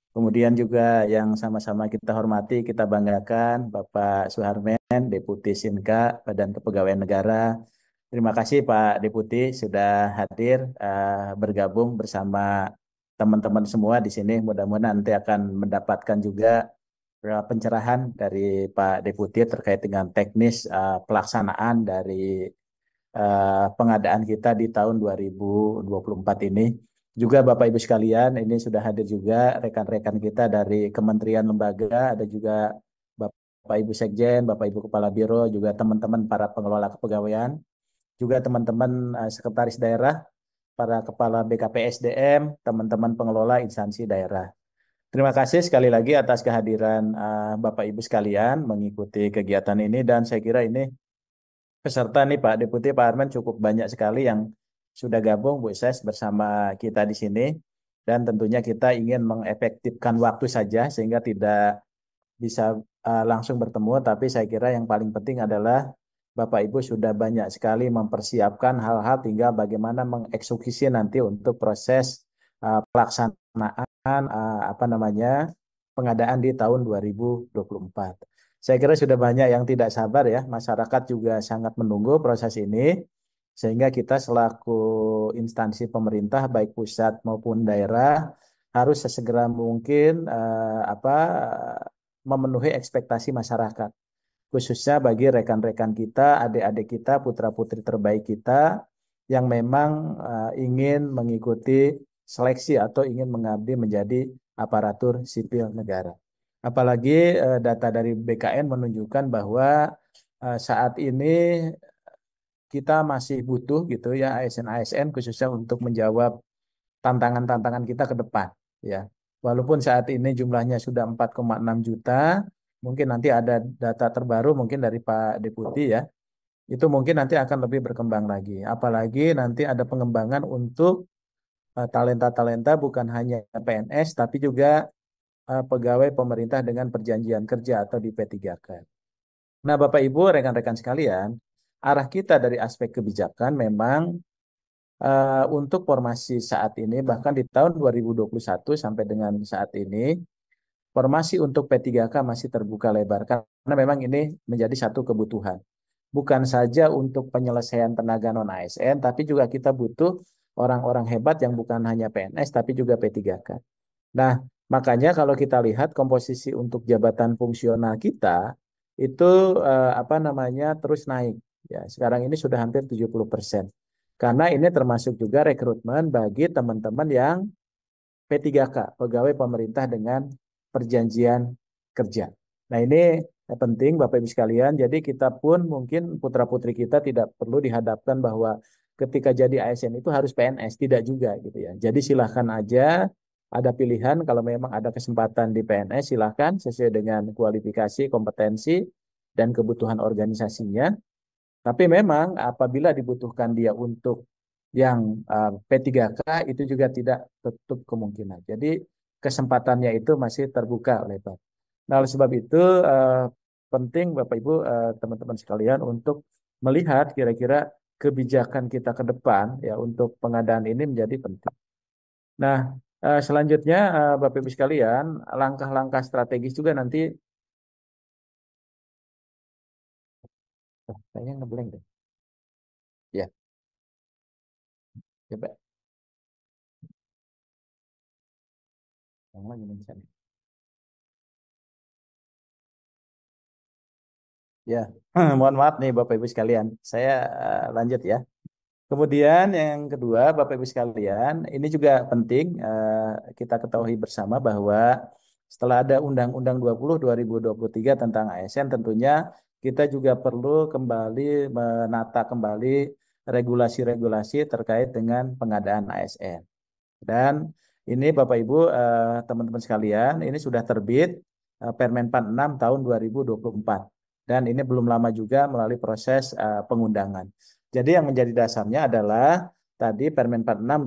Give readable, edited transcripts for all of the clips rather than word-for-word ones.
Kemudian juga yang sama-sama kita hormati, kita banggakan Bapak Suharmen, Deputi Sinka, Badan Kepegawaian Negara. Terima kasih Pak Deputi sudah hadir bergabung bersama teman-teman semua di sini. Mudah-mudahan nanti akan mendapatkan juga pencerahan dari Pak Deputi terkait dengan teknis pelaksanaan dari pengadaan kita di tahun 2024 ini. Juga Bapak Ibu sekalian, ini sudah hadir juga rekan-rekan kita dari kementerian lembaga, ada juga Bapak Ibu Sekjen, Bapak Ibu Kepala Biro, juga teman-teman para pengelola kepegawaian, juga teman-teman sekretaris daerah, para kepala BKPSDM, teman-teman pengelola instansi daerah. Terima kasih sekali lagi atas kehadiran Bapak Ibu sekalian mengikuti kegiatan ini dan saya kira ini peserta nih Pak Deputi Pak Arman cukup banyak sekali yang sudah gabung Bu Ses bersama kita di sini dan tentunya kita ingin mengefektifkan waktu saja sehingga tidak bisa langsung bertemu tapi saya kira yang paling penting adalah Bapak Ibu sudah banyak sekali mempersiapkan hal-hal tinggal bagaimana mengeksekusi nanti untuk proses pelaksanaan apa namanya pengadaan di tahun 2024. Saya kira sudah banyak yang tidak sabar ya, masyarakat juga sangat menunggu proses ini, sehingga kita selaku instansi pemerintah baik pusat maupun daerah harus sesegera mungkin memenuhi ekspektasi masyarakat, khususnya bagi rekan-rekan kita, adik-adik kita, putra-putri terbaik kita yang memang ingin mengikuti seleksi atau ingin mengabdi menjadi aparatur sipil negara. Apalagi data dari BKN menunjukkan bahwa saat ini kita masih butuh gitu ya ASN-ASN khususnya untuk menjawab tantangan-tantangan kita ke depan ya. Walaupun saat ini jumlahnya sudah 4,6 juta, mungkin nanti ada data terbaru mungkin dari Pak Deputi ya. Itu mungkin nanti akan lebih berkembang lagi. Apalagi nanti ada pengembangan untuk talenta-talenta bukan hanya PNS tapi juga pegawai pemerintah dengan perjanjian kerja atau di P3K. Nah, Bapak Ibu, rekan-rekan sekalian, arah kita dari aspek kebijakan memang untuk formasi saat ini, bahkan di tahun 2021 sampai dengan saat ini, formasi untuk P3K masih terbuka lebar karena memang ini menjadi satu kebutuhan. Bukan saja untuk penyelesaian tenaga non-ASN, tapi juga kita butuh orang-orang hebat yang bukan hanya PNS, tapi juga P3K. Nah, makanya kalau kita lihat komposisi untuk jabatan fungsional kita, itu apa namanya terus naik. Ya, sekarang ini sudah hampir 70%. Karena ini termasuk juga rekrutmen bagi teman-teman yang P3K, pegawai pemerintah dengan perjanjian kerja. Nah, ini penting Bapak Ibu sekalian. Jadi kita pun mungkin putra-putri kita tidak perlu dihadapkan bahwa ketika jadi ASN itu harus PNS, tidak juga gitu ya. Jadi silahkan aja ada pilihan kalau memang ada kesempatan di PNS silahkan sesuai dengan kualifikasi, kompetensi dan kebutuhan organisasinya. Tapi memang apabila dibutuhkan dia untuk yang P3K itu juga tidak tutup kemungkinan. Jadi kesempatannya itu masih terbuka lebar. Nah, oleh sebab itu penting Bapak Ibu teman-teman sekalian untuk melihat kira-kira kebijakan kita ke depan ya untuk pengadaan ini menjadi penting. Nah, selanjutnya Bapak Ibu sekalian, langkah-langkah strategis juga nanti kayaknya ngeblank deh. Ya, coba yang lagi mencari. Ya, mohon maaf nih Bapak Ibu sekalian. Saya lanjut ya. Kemudian yang kedua, Bapak Ibu sekalian, ini juga penting kita ketahui bersama bahwa setelah ada Undang-Undang 20 2023 tentang ASN, tentunya kita juga perlu kembali menata kembali regulasi-regulasi terkait dengan pengadaan ASN. Dan ini Bapak Ibu, teman-teman sekalian, ini sudah terbit Permen 46 tahun 2024. Dan ini belum lama juga melalui proses pengundangan. Jadi yang menjadi dasarnya adalah tadi Permen 46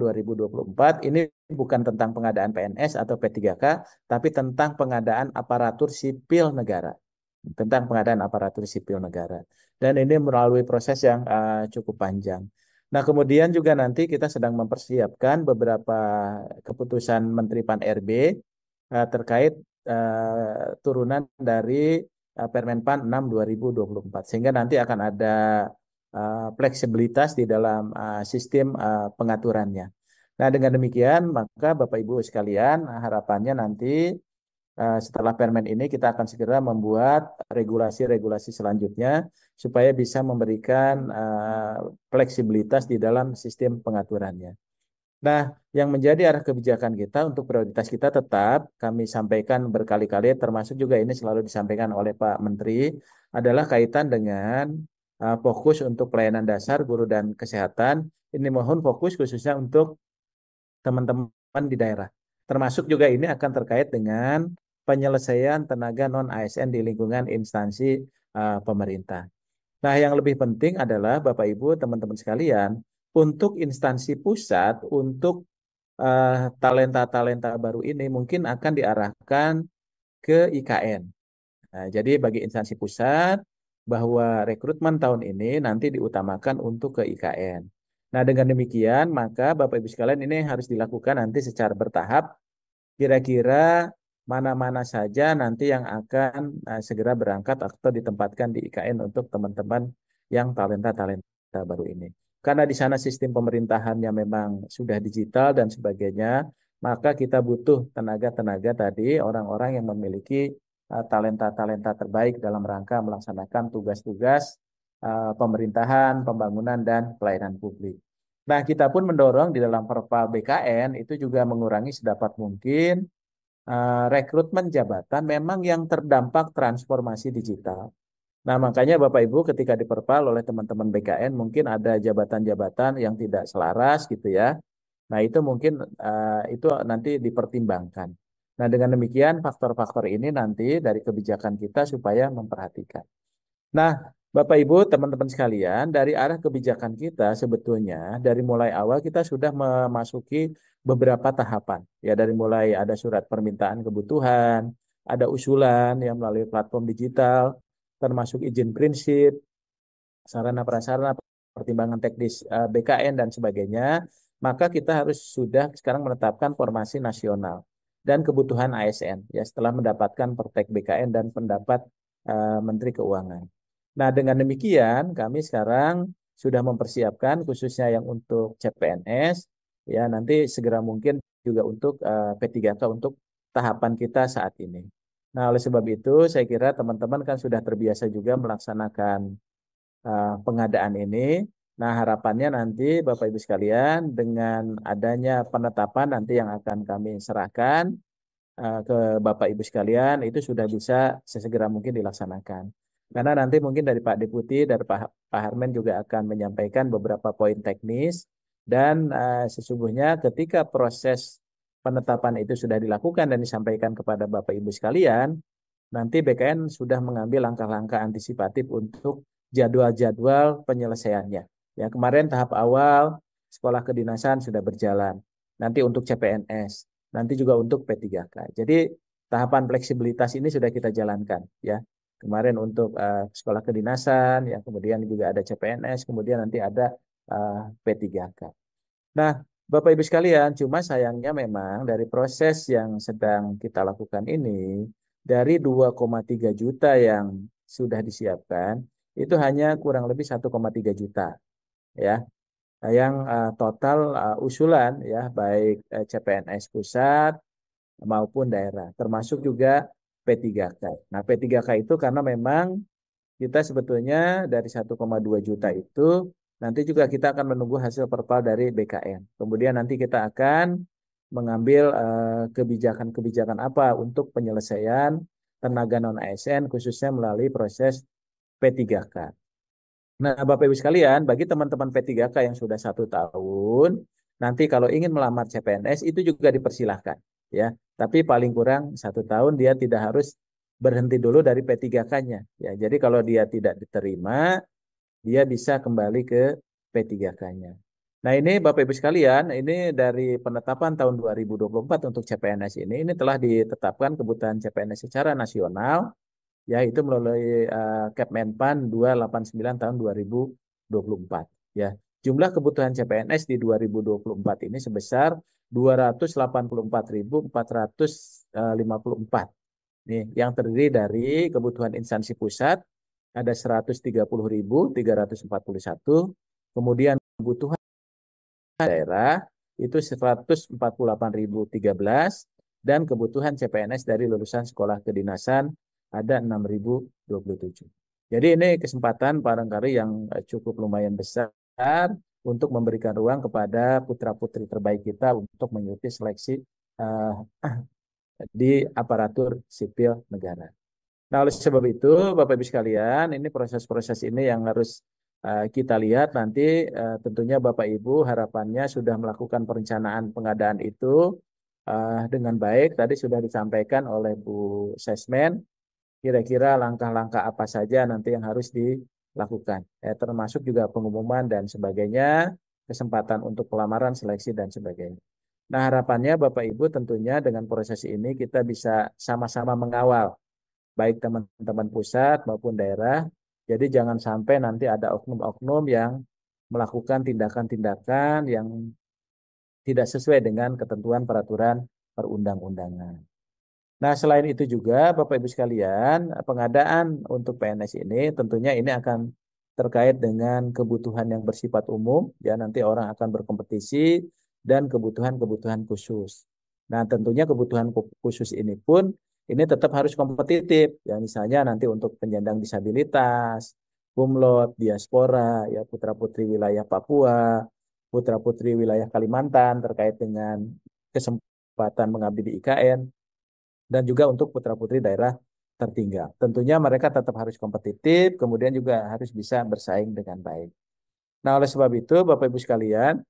2024 ini bukan tentang pengadaan PNS atau P3K, tapi tentang pengadaan aparatur sipil negara. Tentang pengadaan aparatur sipil negara. Dan ini melalui proses yang cukup panjang. Nah, kemudian juga nanti kita sedang mempersiapkan beberapa keputusan Menteri Pan RB terkait turunan dari Permenpan 6 2024. Sehingga nanti akan ada fleksibilitas di dalam sistem pengaturannya. Nah, dengan demikian, maka Bapak Ibu sekalian, harapannya nanti setelah permen ini kita akan segera membuat regulasi-regulasi selanjutnya supaya bisa memberikan fleksibilitas di dalam sistem pengaturannya. Nah, yang menjadi arah kebijakan kita untuk prioritas kita tetap kami sampaikan berkali-kali, termasuk juga ini selalu disampaikan oleh Pak Menteri, adalah kaitan dengan fokus untuk pelayanan dasar, guru dan kesehatan. Ini mohon fokus khususnya untuk teman-teman di daerah. Termasuk juga ini akan terkait dengan penyelesaian tenaga non-ASN di lingkungan instansi pemerintah. Nah, yang lebih penting adalah Bapak Ibu, teman-teman sekalian, untuk instansi pusat, untuk talenta-talenta baru ini mungkin akan diarahkan ke IKN. Nah, jadi bagi instansi pusat, bahwa rekrutmen tahun ini nanti diutamakan untuk ke IKN. Nah, dengan demikian, maka Bapak Ibu sekalian ini harus dilakukan nanti secara bertahap, kira-kira mana-mana saja nanti yang akan segera berangkat atau ditempatkan di IKN untuk teman-teman yang talenta-talenta baru ini. Karena di sana sistem pemerintahannya memang sudah digital dan sebagainya, maka kita butuh tenaga-tenaga tadi, orang-orang yang memiliki talenta-talenta terbaik dalam rangka melaksanakan tugas-tugas pemerintahan, pembangunan, dan pelayanan publik. Nah, kita pun mendorong di dalam Perpa BKN itu juga mengurangi sedapat mungkin rekrutmen jabatan memang yang terdampak transformasi digital. Nah, makanya Bapak Ibu ketika diperpal oleh teman-teman BKN mungkin ada jabatan-jabatan yang tidak selaras gitu ya. Nah, itu mungkin itu nanti dipertimbangkan. Nah, dengan demikian faktor-faktor ini nanti dari kebijakan kita supaya memperhatikan. Nah, Bapak Ibu, teman-teman sekalian, dari arah kebijakan kita sebetulnya dari mulai awal kita sudah memasuki beberapa tahapan. Ya, dari mulai ada surat permintaan kebutuhan, ada usulan yang melalui platform digital, termasuk izin prinsip, sarana prasarana, pertimbangan teknis BKN dan sebagainya. Maka kita harus sudah sekarang menetapkan formasi nasional dan kebutuhan ASN ya setelah mendapatkan Pertek BKN dan pendapat Menteri Keuangan. Nah, dengan demikian kami sekarang sudah mempersiapkan khususnya yang untuk CPNS ya nanti segera mungkin juga untuk P3K untuk tahapan kita saat ini. Nah, oleh sebab itu saya kira teman-teman kan sudah terbiasa juga melaksanakan pengadaan ini. Nah, harapannya nanti Bapak Ibu sekalian dengan adanya penetapan nanti yang akan kami serahkan ke Bapak Ibu sekalian itu sudah bisa sesegera mungkin dilaksanakan. Karena nanti mungkin dari Pak Deputi, dari Pak Harmen juga akan menyampaikan beberapa poin teknis dan sesungguhnya ketika proses penetapan itu sudah dilakukan dan disampaikan kepada Bapak Ibu sekalian, nanti BKN sudah mengambil langkah-langkah antisipatif untuk jadwal-jadwal penyelesaiannya. Ya, kemarin tahap awal sekolah kedinasan sudah berjalan. Nanti untuk CPNS, nanti juga untuk P3K. Jadi tahapan fleksibilitas ini sudah kita jalankan ya. Kemarin untuk sekolah kedinasan, ya kemudian juga ada CPNS, kemudian nanti ada P3K. Nah, Bapak Ibu sekalian, cuma sayangnya memang dari proses yang sedang kita lakukan ini, dari 2,3 juta yang sudah disiapkan, itu hanya kurang lebih 1,3 juta. Ya, yang total usulan ya baik CPNS pusat maupun daerah, termasuk juga P3K. Nah, P3K itu karena memang kita sebetulnya dari 1,2 juta itu nanti juga kita akan menunggu hasil perpal dari BKN. Kemudian nanti kita akan mengambil kebijakan-kebijakan apa untuk penyelesaian tenaga non ASN khususnya melalui proses P3K. Nah, Bapak Ibu sekalian, bagi teman-teman P3K yang sudah 1 tahun, nanti kalau ingin melamar CPNS itu juga dipersilahkan, ya. Tapi paling kurang 1 tahun dia tidak harus berhenti dulu dari P3K-nya, ya. Jadi kalau dia tidak diterima, dia bisa kembali ke P3K-nya. Nah, ini Bapak Ibu sekalian, ini dari penetapan tahun 2024 untuk CPNS ini telah ditetapkan kebutuhan CPNS secara nasional ya itu melalui Kepmenpan 289 tahun 2024 ya. Jumlah kebutuhan CPNS di 2024 ini sebesar 284.400 54. Nih, yang terdiri dari kebutuhan instansi pusat ada 130.341, kemudian kebutuhan daerah itu 148.013 dan kebutuhan CPNS dari lulusan sekolah kedinasan ada 6.027. Jadi ini kesempatan barangkali yang cukup lumayan besar untuk memberikan ruang kepada putra-putri terbaik kita untuk mengikuti seleksi uh, di aparatur sipil negara. Nah, oleh sebab itu, Bapak Ibu sekalian, ini proses-proses ini yang harus kita lihat nanti. Tentunya Bapak Ibu harapannya sudah melakukan perencanaan pengadaan itu dengan baik. Tadi sudah disampaikan oleh Bu Sesmen, kira-kira langkah-langkah apa saja nanti yang harus dilakukan. Termasuk juga pengumuman dan sebagainya, kesempatan untuk pelamaran, seleksi, dan sebagainya. Nah, harapannya Bapak Ibu tentunya dengan proses ini kita bisa sama-sama mengawal baik teman-teman pusat maupun daerah. Jadi jangan sampai nanti ada oknum-oknum yang melakukan tindakan-tindakan yang tidak sesuai dengan ketentuan peraturan perundang-undangan. Nah, selain itu juga Bapak Ibu sekalian, pengadaan untuk PNS ini tentunya ini akan terkait dengan kebutuhan yang bersifat umum, ya nanti orang akan berkompetisi dan kebutuhan-kebutuhan khusus. Nah, tentunya kebutuhan khusus ini pun ini tetap harus kompetitif, ya misalnya nanti untuk penyandang disabilitas, kumlot, diaspora, ya putra-putri wilayah Papua, putra-putri wilayah Kalimantan terkait dengan kesempatan mengabdi di IKN, dan juga untuk putra-putri daerah tertinggal. Tentunya mereka tetap harus kompetitif, kemudian juga harus bisa bersaing dengan baik. Nah, oleh sebab itu, Bapak Ibu sekalian,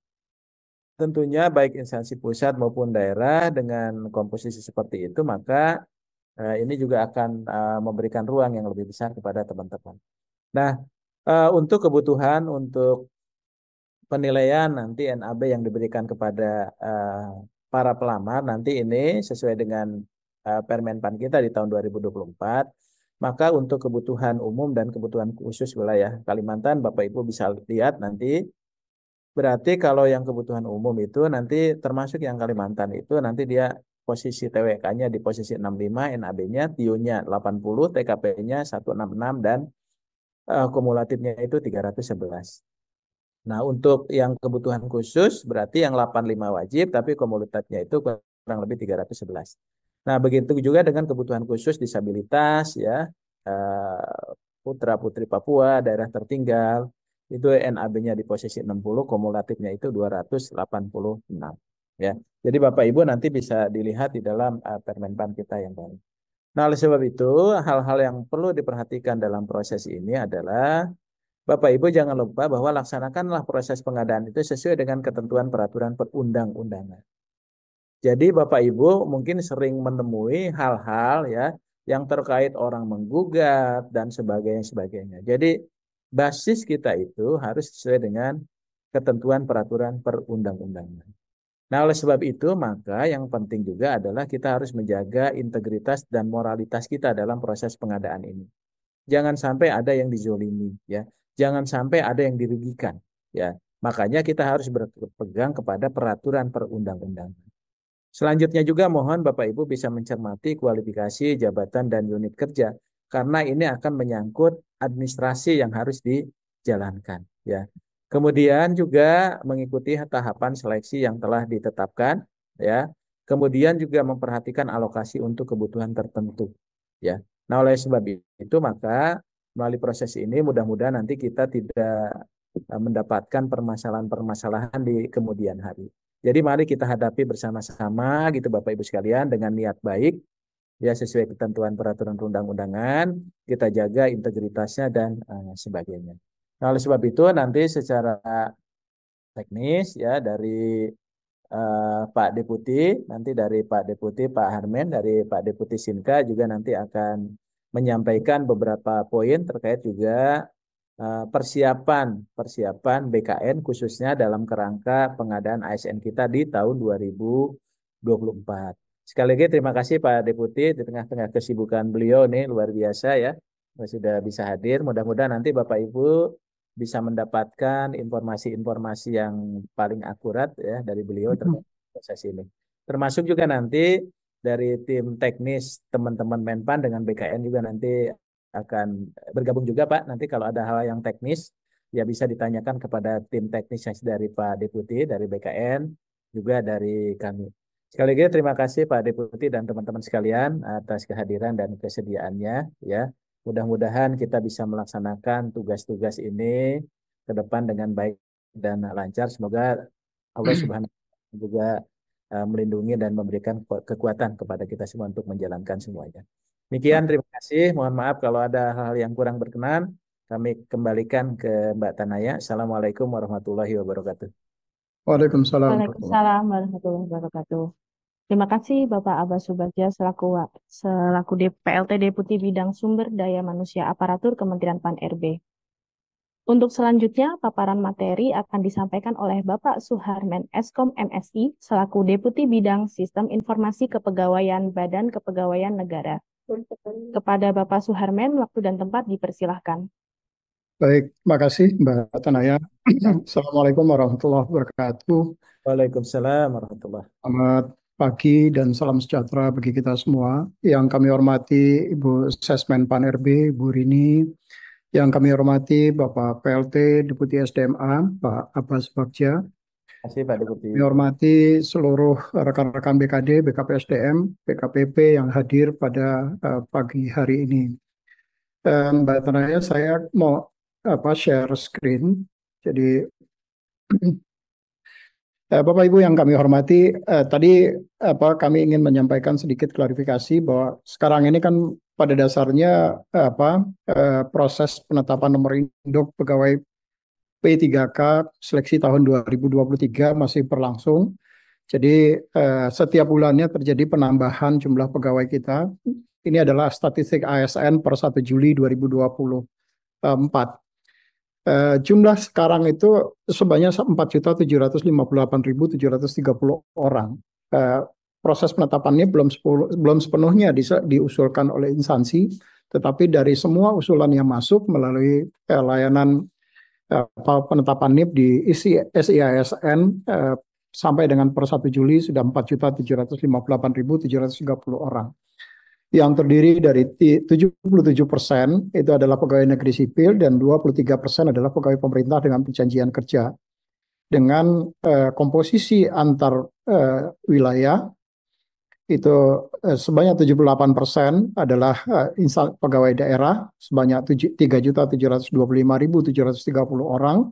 tentunya baik instansi pusat maupun daerah dengan komposisi seperti itu, maka ini juga akan memberikan ruang yang lebih besar kepada teman-teman. Nah, untuk kebutuhan untuk penilaian nanti NAB yang diberikan kepada para pelamar nanti ini sesuai dengan Permenpan kita di tahun 2024, maka untuk kebutuhan umum dan kebutuhan khusus wilayah Kalimantan, Bapak Ibu bisa lihat nanti. Berarti kalau yang kebutuhan umum itu nanti termasuk yang Kalimantan itu nanti dia posisi TWK-nya di posisi 65, NAB-nya, TIO-nya 80, TKP-nya 166 dan kumulatifnya itu 311. Nah, untuk yang kebutuhan khusus berarti yang 85 wajib tapi kumulatifnya itu kurang lebih 311. Nah, begitu juga dengan kebutuhan khusus disabilitas ya, putra-putri Papua, daerah tertinggal, itu NAB-nya di posisi 60, kumulatifnya itu 286. Ya. Jadi Bapak Ibu nanti bisa dilihat di dalam Permenpan kita yang baru. Nah, oleh sebab itu, hal-hal yang perlu diperhatikan dalam proses ini adalah Bapak Ibu jangan lupa bahwa laksanakanlah proses pengadaan itu sesuai dengan ketentuan peraturan perundang-undangan. Jadi Bapak Ibu mungkin sering menemui hal-hal ya yang terkait orang menggugat dan sebagainya. Jadi basis kita itu harus sesuai dengan ketentuan peraturan perundang-undangan. Nah, oleh sebab itu maka yang penting juga adalah kita harus menjaga integritas dan moralitas kita dalam proses pengadaan ini. Jangan sampai ada yang dizolimi ya. Jangan sampai ada yang dirugikan ya. Makanya kita harus berpegang kepada peraturan perundang-undangan. Selanjutnya juga mohon Bapak Ibu bisa mencermati kualifikasi jabatan dan unit kerja karena ini akan menyangkut administrasi yang harus dijalankan ya. Kemudian juga mengikuti tahapan seleksi yang telah ditetapkan ya. Kemudian juga memperhatikan alokasi untuk kebutuhan tertentu ya. Nah, oleh sebab itu maka melalui proses ini mudah-mudahan nanti kita tidak mendapatkan permasalahan-permasalahan di kemudian hari. Jadi mari kita hadapi bersama-sama gitu Bapak Ibu sekalian dengan niat baik ya sesuai ketentuan peraturan perundang-undangan, kita jaga integritasnya dan sebagainya. Nah, oleh sebab itu nanti secara teknis ya dari Pak Deputi, nanti dari Pak Deputi Pak Harmen, dari Pak Deputi Sinka juga nanti akan menyampaikan beberapa poin terkait juga persiapan persiapan BKN khususnya dalam kerangka pengadaan ASN kita di tahun 2024. Sekali lagi terima kasih Pak Deputi di tengah-tengah kesibukan beliau nih luar biasa ya. Sudah bisa hadir. Mudah-mudahan nanti Bapak Ibu bisa mendapatkan informasi-informasi yang paling akurat ya dari beliau terkait proses ini. Termasuk juga nanti dari tim teknis teman-teman Menpan dengan BKN juga nanti akan bergabung juga Pak. Nanti kalau ada hal yang teknis ya bisa ditanyakan kepada tim teknis dari Pak Deputi, dari BKN, juga dari kami. Sekali lagi terima kasih Pak Deputi dan teman-teman sekalian atas kehadiran dan kesediaannya ya. Mudah-mudahan kita bisa melaksanakan tugas-tugas ini ke depan dengan baik dan lancar. Semoga Allah Subhanahu wa Ta'ala juga melindungi dan memberikan kekuatan kepada kita semua untuk menjalankan semuanya. Demikian, terima kasih. Mohon maaf kalau ada hal yang kurang berkenan. Kami kembalikan ke Mbak Tanaya. Assalamualaikum warahmatullahi wabarakatuh. Waalaikumsalam warahmatullahi Waalaikumsalam warahmatullahi wabarakatuh. Terima kasih Bapak Abbas Subagja selaku PLT Deputi Bidang Sumber Daya Manusia Aparatur Kementerian Pan-RB. Untuk selanjutnya, paparan materi akan disampaikan oleh Bapak Suharmen Eskom MSI selaku Deputi Bidang Sistem Informasi Kepegawaian Badan Kepegawaian Negara. Kepada Bapak Suharmen, waktu dan tempat dipersilahkan. Baik, terima kasih Mbak Tanaya. Assalamualaikum warahmatullahi wabarakatuh. Waalaikumsalam warahmatullahi wabarakatuh. Selamat pagi dan salam sejahtera bagi kita semua. Yang kami hormati Ibu Sesmen Pan-RB, Ibu Rini. Yang kami hormati Bapak PLT, Deputi SDMA, Pak Abbas Subagja. Terima kasih Pak Deputi. Kami hormati seluruh rekan-rekan BKD, BKP SDM, BKPP yang hadir pada pagi hari ini. Mbak Tanaya, saya mau share screen. Jadi Bapak Ibu yang kami hormati, tadi kami ingin menyampaikan sedikit klarifikasi bahwa sekarang ini kan pada dasarnya proses penetapan nomor induk pegawai P3K seleksi tahun 2023 masih berlangsung. Jadi setiap bulannya terjadi penambahan jumlah pegawai kita. Ini adalah statistik ASN per 1 Juli 2024. Jumlah sekarang itu sebanyak 4.758.730 orang. Proses penetapannya belum sepenuhnya diusulkan oleh instansi, tetapi dari semua usulan yang masuk melalui layanan penetapan NIP di SIASN sampai dengan per 1 Juli sudah 4.758.730 orang. Yang terdiri dari 77% itu adalah pegawai negeri sipil dan 23% adalah pegawai pemerintah dengan perjanjian kerja. Dengan komposisi antar wilayah itu sebanyak 78% adalah pegawai daerah sebanyak 3.725.730 orang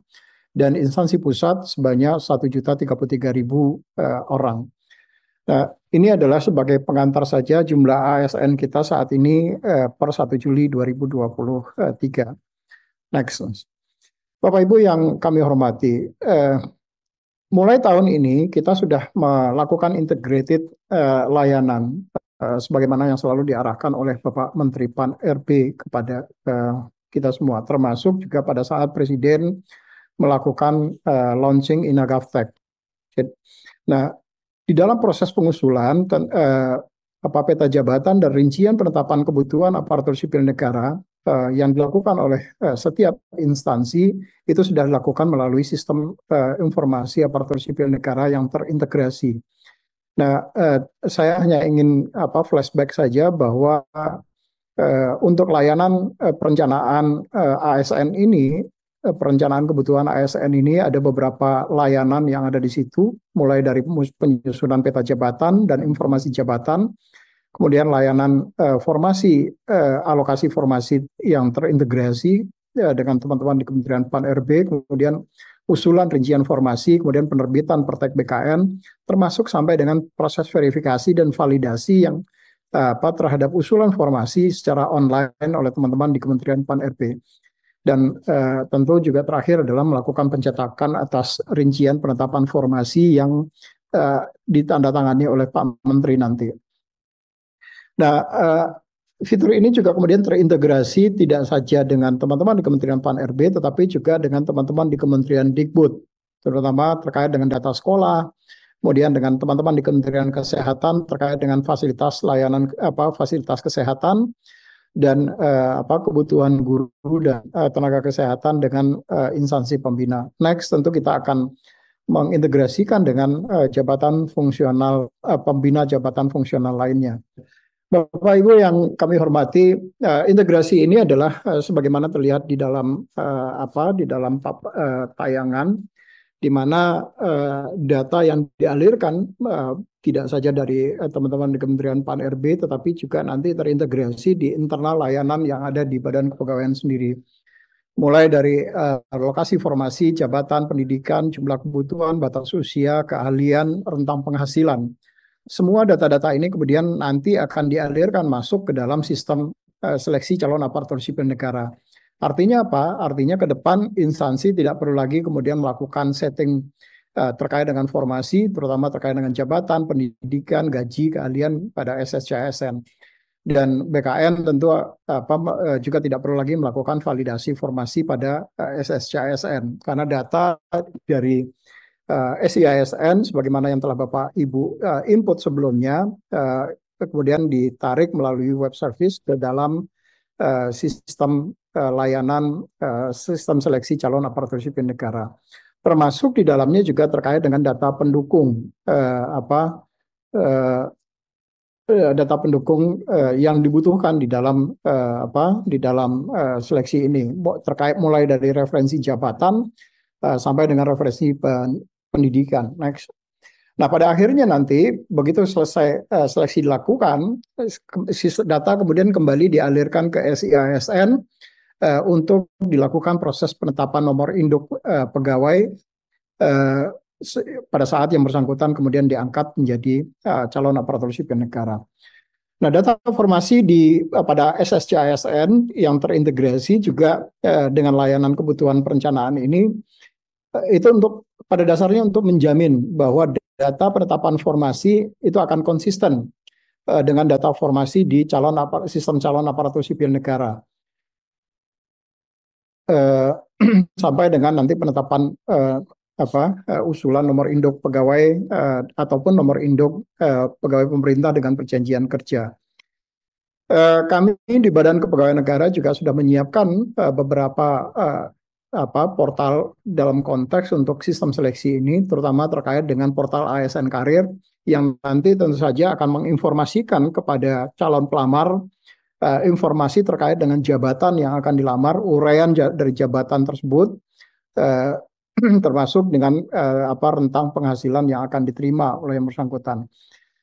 dan instansi pusat sebanyak 1.033.000 orang. Nah, ini adalah sebagai pengantar saja jumlah ASN kita saat ini per 1 Juli 2023. Next. Bapak Ibu yang kami hormati, mulai tahun ini kita sudah melakukan integrated layanan sebagaimana yang selalu diarahkan oleh Bapak Menteri Pan-RB kepada kita semua, termasuk juga pada saat Presiden melakukan launching InaGovTech. Nah, di dalam proses pengusulan peta jabatan dan rincian penetapan kebutuhan aparatur sipil negara yang dilakukan oleh setiap instansi itu sudah dilakukan melalui sistem informasi aparatur sipil negara yang terintegrasi. Nah, saya hanya ingin flashback saja bahwa untuk layanan perencanaan ASN ini, perencanaan kebutuhan ASN ini ada beberapa layanan yang ada di situ, mulai dari penyusunan peta jabatan dan informasi jabatan, kemudian layanan formasi, alokasi formasi yang terintegrasi dengan teman-teman di Kementerian Pan-RB, kemudian usulan rincian formasi, kemudian penerbitan Pertek BKN, termasuk sampai dengan proses verifikasi dan validasi yang terhadap usulan formasi secara online oleh teman-teman di Kementerian Pan-RB. Dan tentu juga terakhir adalah melakukan pencetakan atas rincian penetapan formasi yang ditandatangani oleh Pak Menteri nanti. Nah, fitur ini juga kemudian terintegrasi tidak saja dengan teman-teman di Kementerian Pan-RB, tetapi juga dengan teman-teman di Kementerian Dikbud, terutama terkait dengan data sekolah, kemudian dengan teman-teman di Kementerian Kesehatan terkait dengan fasilitas layanan fasilitas kesehatan, dan kebutuhan guru dan tenaga kesehatan dengan instansi pembina. Next, tentu kita akan mengintegrasikan dengan jabatan fungsional, pembina jabatan fungsional lainnya. Bapak Ibu yang kami hormati, integrasi ini adalah sebagaimana terlihat di dalam tayangan, di mana data yang dialirkan tidak saja dari teman-teman di Kementerian Pan-RB, tetapi juga nanti terintegrasi di internal layanan yang ada di Badan Kepegawaian sendiri. Mulai dari lokasi formasi, jabatan, pendidikan, jumlah kebutuhan, batas usia, keahlian, rentang penghasilan. Semua data-data ini kemudian nanti akan dialirkan masuk ke dalam sistem seleksi calon aparatur sipil negara. Artinya apa? Artinya ke depan instansi tidak perlu lagi kemudian melakukan setting terkait dengan formasi, terutama terkait dengan jabatan, pendidikan, gaji, keahlian pada SSCASN. Dan BKN tentu juga tidak perlu lagi melakukan validasi formasi pada SSCASN karena data dari SIASN sebagaimana yang telah Bapak Ibu input sebelumnya kemudian ditarik melalui web service ke dalam sistem layanan sistem seleksi calon aparatur sipil negara. Termasuk di dalamnya juga terkait dengan data pendukung data pendukung yang dibutuhkan di dalam seleksi ini, terkait mulai dari referensi jabatan sampai dengan referensi pendidikan. Next. Nah, pada akhirnya nanti begitu selesai seleksi dilakukan, data kemudian kembali dialirkan ke SIASN untuk dilakukan proses penetapan nomor induk pegawai pada saat yang bersangkutan kemudian diangkat menjadi calon aparatur sipil negara. Nah, data formasi pada SSCASN yang terintegrasi juga dengan layanan kebutuhan perencanaan ini itu pada dasarnya untuk menjamin bahwa data penetapan formasi itu akan konsisten dengan data formasi di sistem calon aparatur sipil negara sampai dengan nanti penetapan usulan nomor induk pegawai ataupun nomor induk pegawai pemerintah dengan perjanjian kerja. Kami di Badan Kepegawaian Negara juga sudah menyiapkan beberapa portal dalam konteks untuk sistem seleksi ini, terutama terkait dengan portal ASN Karir yang nanti tentu saja akan menginformasikan kepada calon pelamar informasi terkait dengan jabatan yang akan dilamar, uraian dari jabatan tersebut, termasuk dengan rentang penghasilan yang akan diterima oleh yang bersangkutan.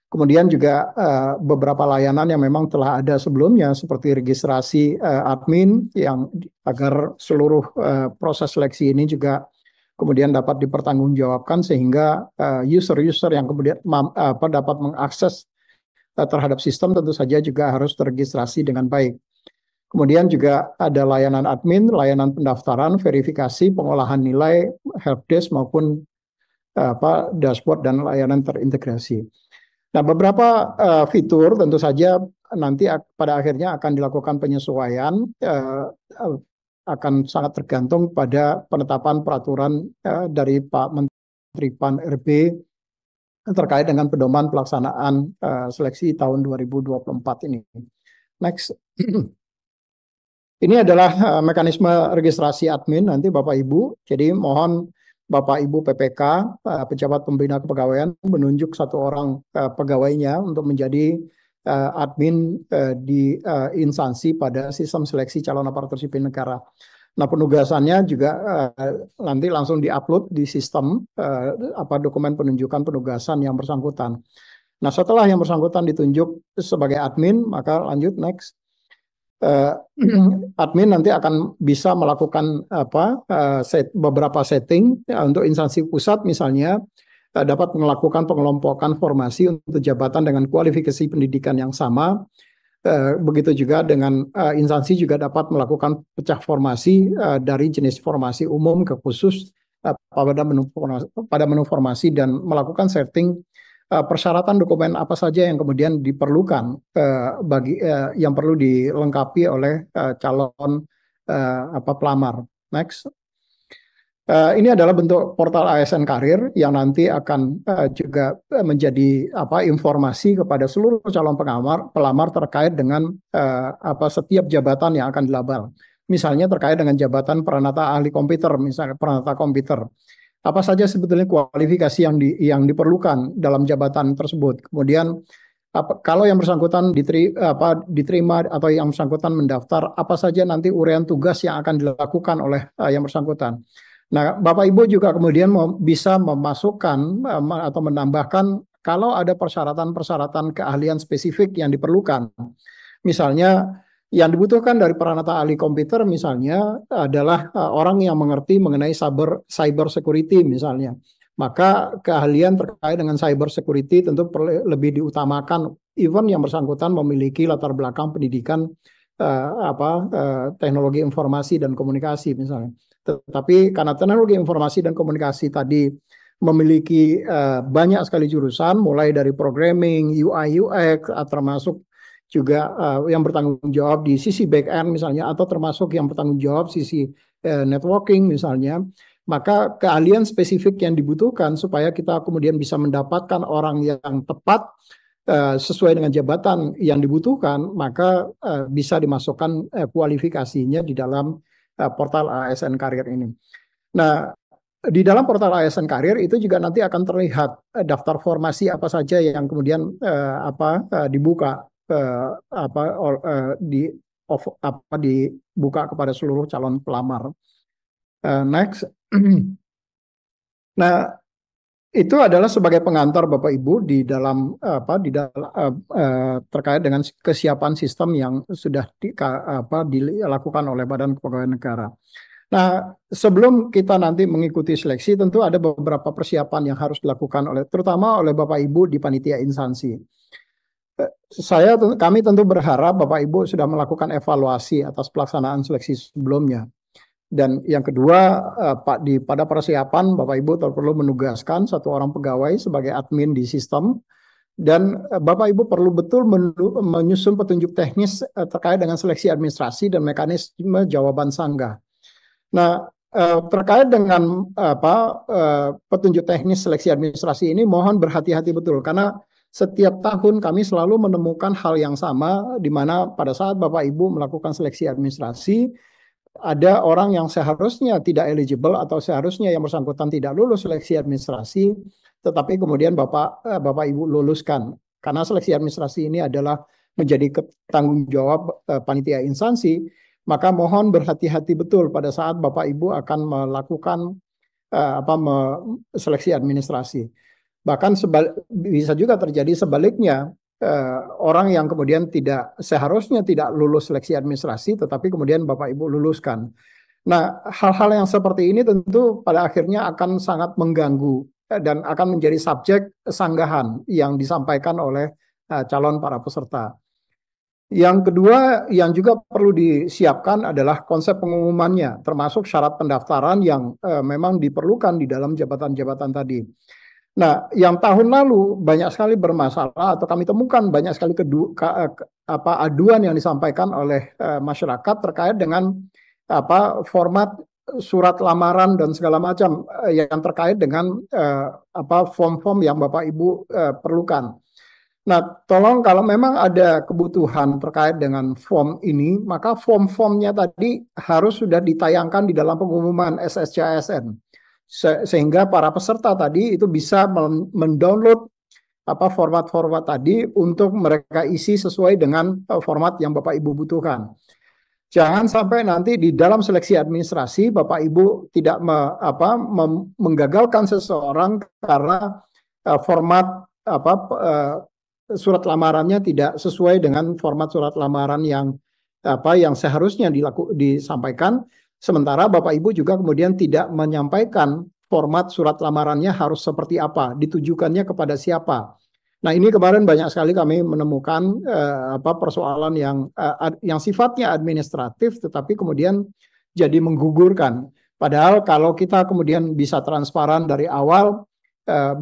Kemudian juga beberapa layanan yang memang telah ada sebelumnya seperti registrasi admin yang agar seluruh proses seleksi ini juga kemudian dapat dipertanggungjawabkan sehingga user-user yang kemudian dapat mengakses terhadap sistem tentu saja juga harus terregistrasi dengan baik. Kemudian juga ada layanan admin, layanan pendaftaran, verifikasi, pengolahan nilai, helpdesk maupun dashboard dan layanan terintegrasi. Nah, beberapa fitur tentu saja nanti pada akhirnya akan dilakukan penyesuaian, akan sangat tergantung pada penetapan peraturan dari Pak Menteri Pan-RB terkait dengan pedoman pelaksanaan seleksi tahun 2024 ini. Next. Ini adalah mekanisme registrasi admin nanti Bapak Ibu. Jadi mohon Bapak Ibu PPK, pejabat pembina kepegawaian, menunjuk satu orang pegawainya untuk menjadi admin di instansi pada sistem seleksi calon aparatur sipil negara. Nah, penugasannya juga nanti langsung diupload di sistem dokumen penunjukan penugasan yang bersangkutan. Nah, setelah yang bersangkutan ditunjuk sebagai admin, maka lanjut next. Admin nanti akan bisa melakukan beberapa setting untuk instansi pusat misalnya dapat melakukan pengelompokan formasi untuk jabatan dengan kualifikasi pendidikan yang sama. Begitu juga dengan instansi juga dapat melakukan pecah formasi dari jenis formasi umum ke khusus pada menu formasi dan melakukan setting persyaratan dokumen apa saja yang kemudian diperlukan yang perlu dilengkapi oleh calon pelamar. Next. Ini adalah bentuk portal ASN Karir yang nanti akan juga menjadi informasi kepada seluruh calon pelamar terkait dengan setiap jabatan yang akan dilamar. Misalnya terkait dengan jabatan peranata ahli komputer, misalnya peranata komputer. Apa saja sebetulnya kualifikasi yang diperlukan dalam jabatan tersebut. Kemudian kalau yang bersangkutan diterima atau yang bersangkutan mendaftar, apa saja nanti uraian tugas yang akan dilakukan oleh yang bersangkutan. Nah, Bapak Ibu juga kemudian bisa memasukkan atau menambahkan kalau ada persyaratan-persyaratan keahlian spesifik yang diperlukan. Misalnya yang dibutuhkan dari peranata ahli komputer misalnya adalah orang yang mengerti mengenai cyber security misalnya. Maka keahlian terkait dengan cyber security tentu lebih diutamakan, even yang bersangkutan memiliki latar belakang pendidikan teknologi informasi dan komunikasi misalnya. Tetapi karena teknologi informasi dan komunikasi tadi memiliki banyak sekali jurusan, mulai dari programming, UI, UX, termasuk juga yang bertanggung jawab di sisi back end misalnya, atau termasuk yang bertanggung jawab sisi networking misalnya, maka keahlian spesifik yang dibutuhkan supaya kita kemudian bisa mendapatkan orang yang tepat sesuai dengan jabatan yang dibutuhkan, maka bisa dimasukkan kualifikasinya di dalam portal ASN Karir ini. Nah, di dalam portal ASN Karir itu juga nanti akan terlihat daftar formasi apa saja yang kemudian dibuka dibuka kepada seluruh calon pelamar. Next. Nah, itu adalah sebagai pengantar Bapak Ibu di dalam terkait dengan kesiapan sistem yang sudah dilakukan oleh Badan Kepegawaian Negara. Nah, sebelum kita nanti mengikuti seleksi, tentu ada beberapa persiapan yang harus dilakukan terutama oleh Bapak Ibu di panitia instansi. Kami tentu berharap Bapak Ibu sudah melakukan evaluasi atas pelaksanaan seleksi sebelumnya. Dan yang kedua, pada persiapan Bapak Ibu perlu menugaskan satu orang pegawai sebagai admin di sistem, dan Bapak Ibu perlu betul menyusun petunjuk teknis terkait dengan seleksi administrasi dan mekanisme jawaban sanggah. Nah, terkait dengan petunjuk teknis seleksi administrasi ini, mohon berhati-hati betul, karena setiap tahun kami selalu menemukan hal yang sama, di mana pada saat Bapak Ibu melakukan seleksi administrasi, ada orang yang seharusnya tidak eligible atau seharusnya yang bersangkutan tidak lulus seleksi administrasi, tetapi kemudian Bapak Ibu luluskan. Karena seleksi administrasi ini adalah menjadi tanggung jawab panitia instansi, maka mohon berhati-hati betul pada saat Bapak Ibu akan melakukan seleksi administrasi. Bahkan bisa juga terjadi sebaliknya, orang yang kemudian seharusnya tidak lulus seleksi administrasi, tetapi kemudian Bapak Ibu luluskan. Nah, hal-hal yang seperti ini tentu pada akhirnya akan sangat mengganggu dan akan menjadi subjek sanggahan yang disampaikan oleh calon para peserta. Yang kedua yang juga perlu disiapkan adalah konsep pengumumannya, termasuk syarat pendaftaran yang memang diperlukan di dalam jabatan-jabatan tadi. Nah, yang tahun lalu banyak sekali bermasalah atau kami temukan banyak sekali aduan yang disampaikan oleh masyarakat terkait dengan format surat lamaran dan segala macam yang terkait dengan form-form yang Bapak Ibu perlukan. Nah, tolong kalau memang ada kebutuhan terkait dengan form ini, maka form-formnya tadi harus sudah ditayangkan di dalam pengumuman SSCASN. Sehingga para peserta tadi itu bisa mendownload format-format tadi untuk mereka isi sesuai dengan format yang Bapak Ibu butuhkan. Jangan sampai nanti di dalam seleksi administrasi Bapak Ibu tidak menggagalkan seseorang karena format surat lamarannya tidak sesuai dengan format surat lamaran yang seharusnya disampaikan. Sementara Bapak Ibu juga kemudian tidak menyampaikan format surat lamarannya harus seperti apa, ditujukannya kepada siapa. Nah, ini kemarin banyak sekali kami menemukan persoalan yang sifatnya administratif, tetapi kemudian jadi menggugurkan. Padahal kalau kita kemudian bisa transparan dari awal,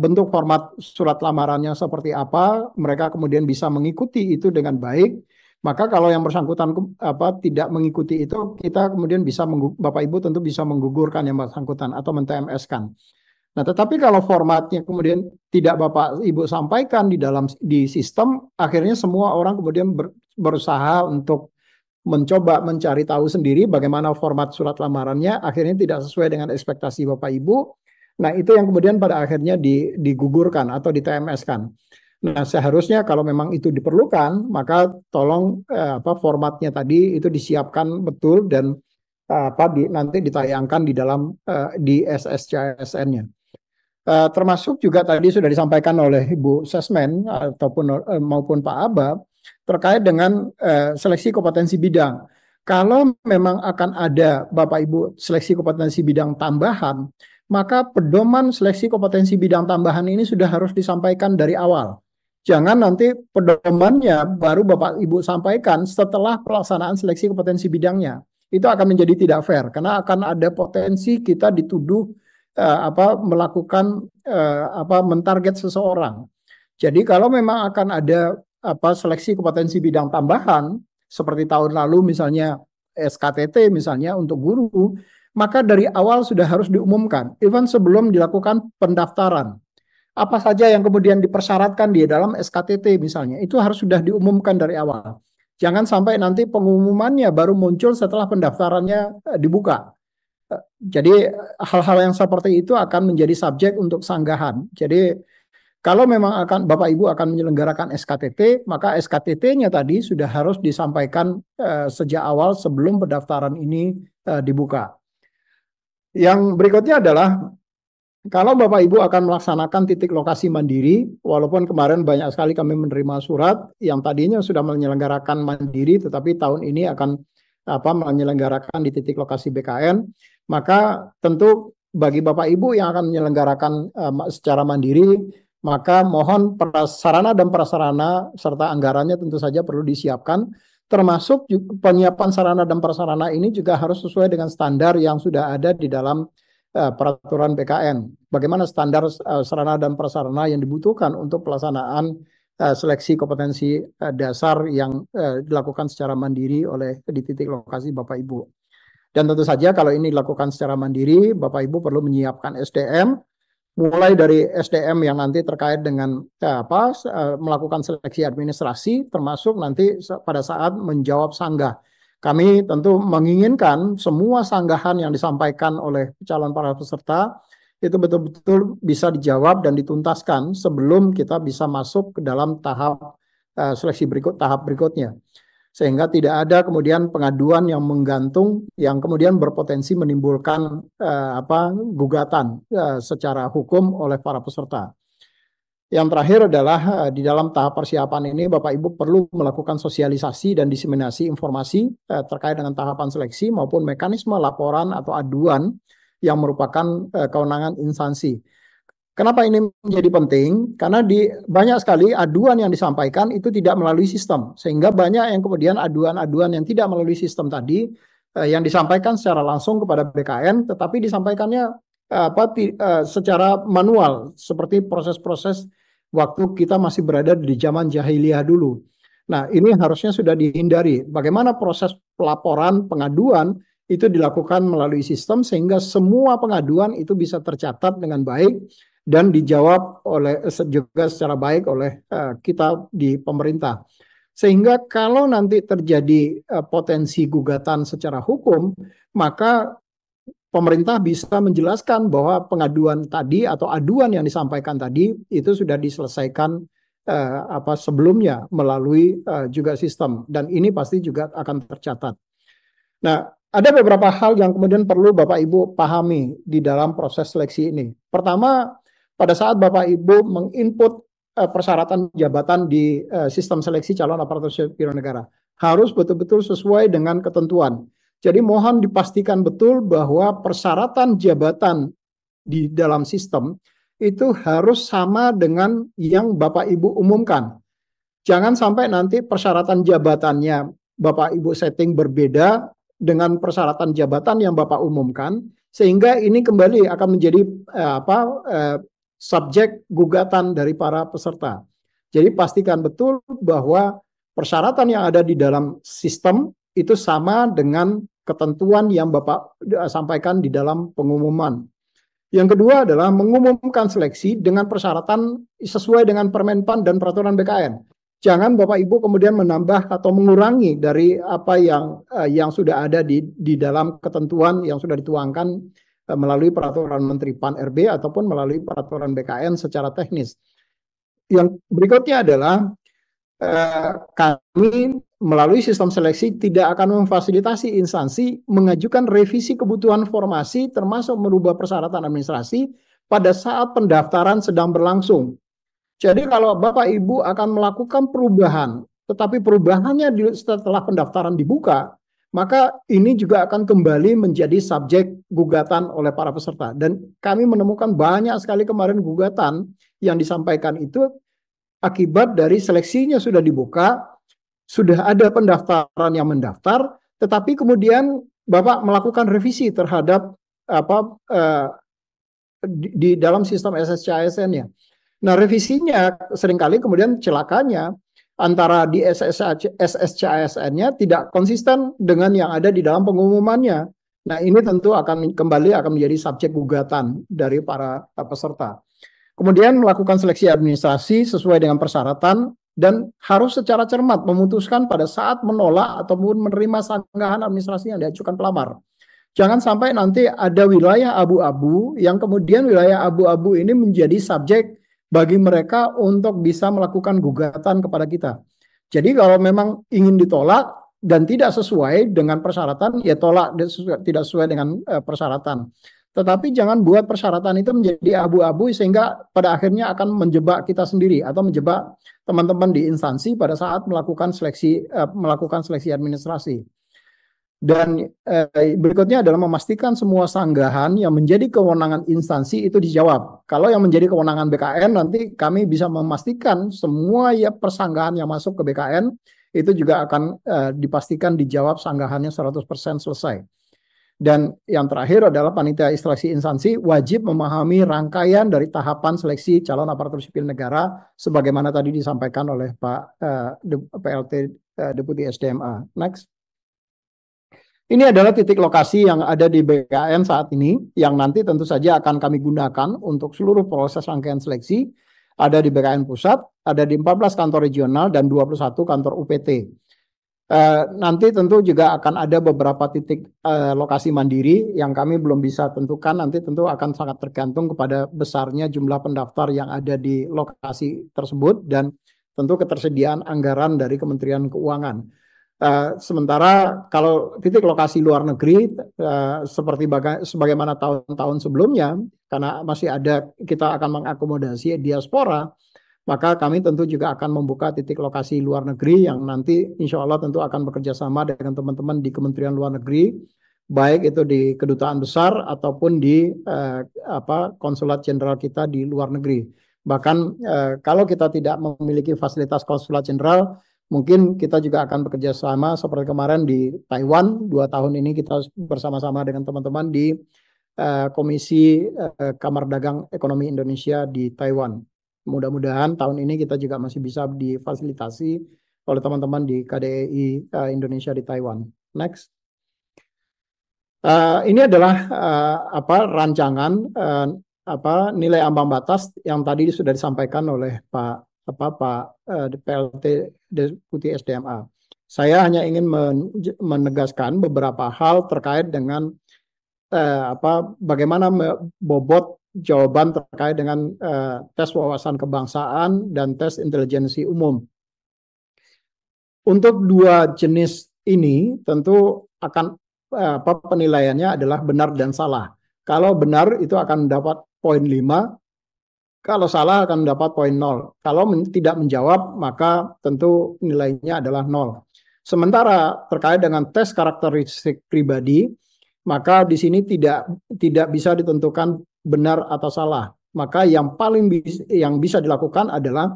bentuk format surat lamarannya seperti apa, mereka kemudian bisa mengikuti itu dengan baik. Maka kalau yang bersangkutan tidak mengikuti itu, kita kemudian bisa Bapak Ibu tentu bisa menggugurkan yang bersangkutan atau men-TMS-kan. Nah, tetapi kalau formatnya kemudian tidak Bapak Ibu sampaikan di sistem, akhirnya semua orang kemudian berusaha untuk mencoba mencari tahu sendiri bagaimana format surat lamarannya, akhirnya tidak sesuai dengan ekspektasi Bapak Ibu. Nah, itu yang kemudian pada akhirnya digugurkan atau di TMS-kan. Nah, seharusnya kalau memang itu diperlukan, maka tolong formatnya tadi itu disiapkan betul dan nanti ditayangkan di dalam di SSCSN-nya. Termasuk juga tadi sudah disampaikan oleh Ibu Sesmen maupun Pak Aba terkait dengan seleksi kompetensi bidang. Kalau memang akan ada Bapak Ibu seleksi kompetensi bidang tambahan, maka pedoman seleksi kompetensi bidang tambahan ini sudah harus disampaikan dari awal. Jangan nanti pedomannya baru Bapak Ibu sampaikan setelah pelaksanaan seleksi kompetensi bidangnya. Itu akan menjadi tidak fair karena akan ada potensi kita dituduh melakukan mentarget seseorang. Jadi kalau memang akan ada seleksi kompetensi bidang tambahan seperti tahun lalu misalnya SKTT misalnya untuk guru, maka dari awal sudah harus diumumkan, even sebelum dilakukan pendaftaran. Apa saja yang kemudian dipersyaratkan di dalam SKTT misalnya, itu harus sudah diumumkan dari awal. Jangan sampai nanti pengumumannya baru muncul setelah pendaftarannya dibuka. Jadi hal-hal yang seperti itu akan menjadi subjek untuk sanggahan. Jadi kalau memang Bapak Ibu akan menyelenggarakan SKTT, maka SKTT-nya tadi sudah harus disampaikan sejak awal sebelum pendaftaran ini dibuka. Yang berikutnya adalah kalau Bapak Ibu akan melaksanakan titik lokasi mandiri, walaupun kemarin banyak sekali kami menerima surat yang tadinya sudah menyelenggarakan mandiri, tetapi tahun ini akan menyelenggarakan di titik lokasi BKN, maka tentu bagi Bapak Ibu yang akan menyelenggarakan secara mandiri, maka mohon sarana dan prasarana serta anggarannya tentu saja perlu disiapkan, termasuk penyiapan sarana dan prasarana ini juga harus sesuai dengan standar yang sudah ada di dalam peraturan BKN. Bagaimana standar sarana dan prasarana yang dibutuhkan untuk pelaksanaan seleksi kompetensi dasar yang dilakukan secara mandiri oleh di titik lokasi Bapak Ibu. Dan tentu saja kalau ini dilakukan secara mandiri, Bapak Ibu perlu menyiapkan SDM, mulai dari SDM yang nanti terkait dengan melakukan seleksi administrasi, termasuk nanti pada saat menjawab sanggah. Kami tentu menginginkan semua sanggahan yang disampaikan oleh calon para peserta itu betul-betul bisa dijawab dan dituntaskan sebelum kita bisa masuk ke dalam tahap seleksi tahap berikutnya. Sehingga tidak ada kemudian pengaduan yang menggantung yang kemudian berpotensi menimbulkan gugatan secara hukum oleh para peserta. Yang terakhir adalah di dalam tahap persiapan ini Bapak Ibu perlu melakukan sosialisasi dan diseminasi informasi terkait dengan tahapan seleksi maupun mekanisme laporan atau aduan yang merupakan kewenangan instansi. Kenapa ini menjadi penting? Karena banyak sekali aduan yang disampaikan itu tidak melalui sistem. Sehingga banyak yang kemudian aduan-aduan yang tidak melalui sistem tadi yang disampaikan secara langsung kepada BKN, tetapi disampaikannya secara manual, seperti proses-proses waktu kita masih berada di zaman jahiliyah dulu. Nah, ini harusnya sudah dihindari. Bagaimana proses pelaporan, pengaduan, itu dilakukan melalui sistem sehingga semua pengaduan itu bisa tercatat dengan baik dan dijawab juga secara baik oleh kita di pemerintah. Sehingga kalau nanti terjadi potensi gugatan secara hukum, maka pemerintah bisa menjelaskan bahwa pengaduan tadi atau aduan yang disampaikan tadi itu sudah diselesaikan sebelumnya melalui juga sistem. Dan ini pasti juga akan tercatat. Nah, ada beberapa hal yang kemudian perlu Bapak Ibu pahami di dalam proses seleksi ini. Pertama, pada saat Bapak Ibu menginput persyaratan jabatan di sistem seleksi calon aparatur sipil negara, harus betul-betul sesuai dengan ketentuan. Jadi mohon dipastikan betul bahwa persyaratan jabatan di dalam sistem itu harus sama dengan yang Bapak Ibu umumkan. Jangan sampai nanti persyaratan jabatannya Bapak Ibu setting berbeda dengan persyaratan jabatan yang Bapak umumkan, sehingga ini kembali akan menjadi subjek gugatan dari para peserta. Jadi pastikan betul bahwa persyaratan yang ada di dalam sistem itu sama dengan ketentuan yang Bapak sampaikan di dalam pengumuman. Yang kedua adalah mengumumkan seleksi dengan persyaratan sesuai dengan Permenpan dan peraturan BKN. Jangan Bapak Ibu kemudian menambah atau mengurangi dari apa yang sudah ada di dalam ketentuan yang sudah dituangkan melalui peraturan Menteri Pan-RB ataupun melalui peraturan BKN secara teknis. Yang berikutnya adalah kami melalui sistem seleksi tidak akan memfasilitasi instansi mengajukan revisi kebutuhan formasi termasuk merubah persyaratan administrasi pada saat pendaftaran sedang berlangsung. Jadi kalau Bapak Ibu akan melakukan perubahan, tetapi perubahannya setelah pendaftaran dibuka, maka ini juga akan kembali menjadi subjek gugatan oleh para peserta. Dan kami menemukan banyak sekali kemarin gugatan yang disampaikan itu akibat dari seleksinya sudah dibuka, sudah ada pendaftaran yang mendaftar, tetapi kemudian Bapak melakukan revisi terhadap di dalam sistem SSCASN-nya. Nah, revisinya seringkali kemudian celakanya antara di SSCASN-nya tidak konsisten dengan yang ada di dalam pengumumannya. Nah, ini tentu akan menjadi subjek gugatan dari para peserta. Kemudian melakukan seleksi administrasi sesuai dengan persyaratan dan harus secara cermat memutuskan pada saat menolak ataupun menerima sanggahan administrasi yang diajukan pelamar. Jangan sampai nanti ada wilayah abu-abu yang kemudian wilayah abu-abu ini menjadi subjek bagi mereka untuk bisa melakukan gugatan kepada kita. Jadi kalau memang ingin ditolak dan tidak sesuai dengan persyaratan, ya tolak, tidak sesuai dengan persyaratan. Tetapi jangan buat persyaratan itu menjadi abu-abu sehingga pada akhirnya akan menjebak kita sendiri atau menjebak teman-teman di instansi pada saat melakukan seleksi administrasi. Dan berikutnya adalah memastikan semua sanggahan yang menjadi kewenangan instansi itu dijawab. Kalau yang menjadi kewenangan BKN nanti kami bisa memastikan semua persanggahan yang masuk ke BKN itu juga akan dipastikan dijawab sanggahannya 100% selesai. Dan yang terakhir adalah panitia seleksi instansi wajib memahami rangkaian dari tahapan seleksi calon aparatur sipil negara sebagaimana tadi disampaikan oleh Pak PLT Deputi SDMA. Next. Ini adalah titik lokasi yang ada di BKN saat ini yang nanti tentu saja akan kami gunakan untuk seluruh proses rangkaian seleksi. Ada di BKN Pusat, ada di 14 kantor regional dan 21 kantor UPT. Nanti tentu juga akan ada beberapa titik lokasi mandiri yang kami belum bisa tentukan, nanti tentu akan sangat tergantung kepada besarnya jumlah pendaftar yang ada di lokasi tersebut dan tentu ketersediaan anggaran dari Kementerian Keuangan. Sementara kalau titik lokasi luar negeri seperti sebagaimana tahun-tahun sebelumnya, karena masih ada kita akan mengakomodasi diaspora, maka kami tentu juga akan membuka titik lokasi luar negeri yang nanti insya Allah tentu akan bekerja sama dengan teman-teman di Kementerian Luar Negeri, baik itu di kedutaan besar ataupun di konsulat jenderal kita di luar negeri. Bahkan kalau kita tidak memiliki fasilitas konsulat jenderal, mungkin kita juga akan bekerja sama seperti kemarin di Taiwan. 2 tahun ini kita bersama-sama dengan teman-teman di Komisi Kamar Dagang Ekonomi Indonesia di Taiwan. Mudah-mudahan tahun ini kita juga masih bisa difasilitasi oleh teman-teman di KDEI Indonesia di Taiwan. Next. Ini adalah rancangan nilai ambang batas yang tadi sudah disampaikan oleh Pak PLT Deputi SDMA. Saya hanya ingin menegaskan beberapa hal terkait dengan bagaimana bobot jawaban terkait dengan tes wawasan kebangsaan dan tes intelijensi umum. Untuk 2 jenis ini tentu akan penilaiannya adalah benar dan salah. Kalau benar itu akan mendapat poin 5, kalau salah akan mendapat poin 0. Kalau tidak menjawab maka tentu nilainya adalah 0. Sementara terkait dengan tes karakteristik pribadi, maka di sini tidak bisa ditentukan benar atau salah. Maka yang bisa dilakukan adalah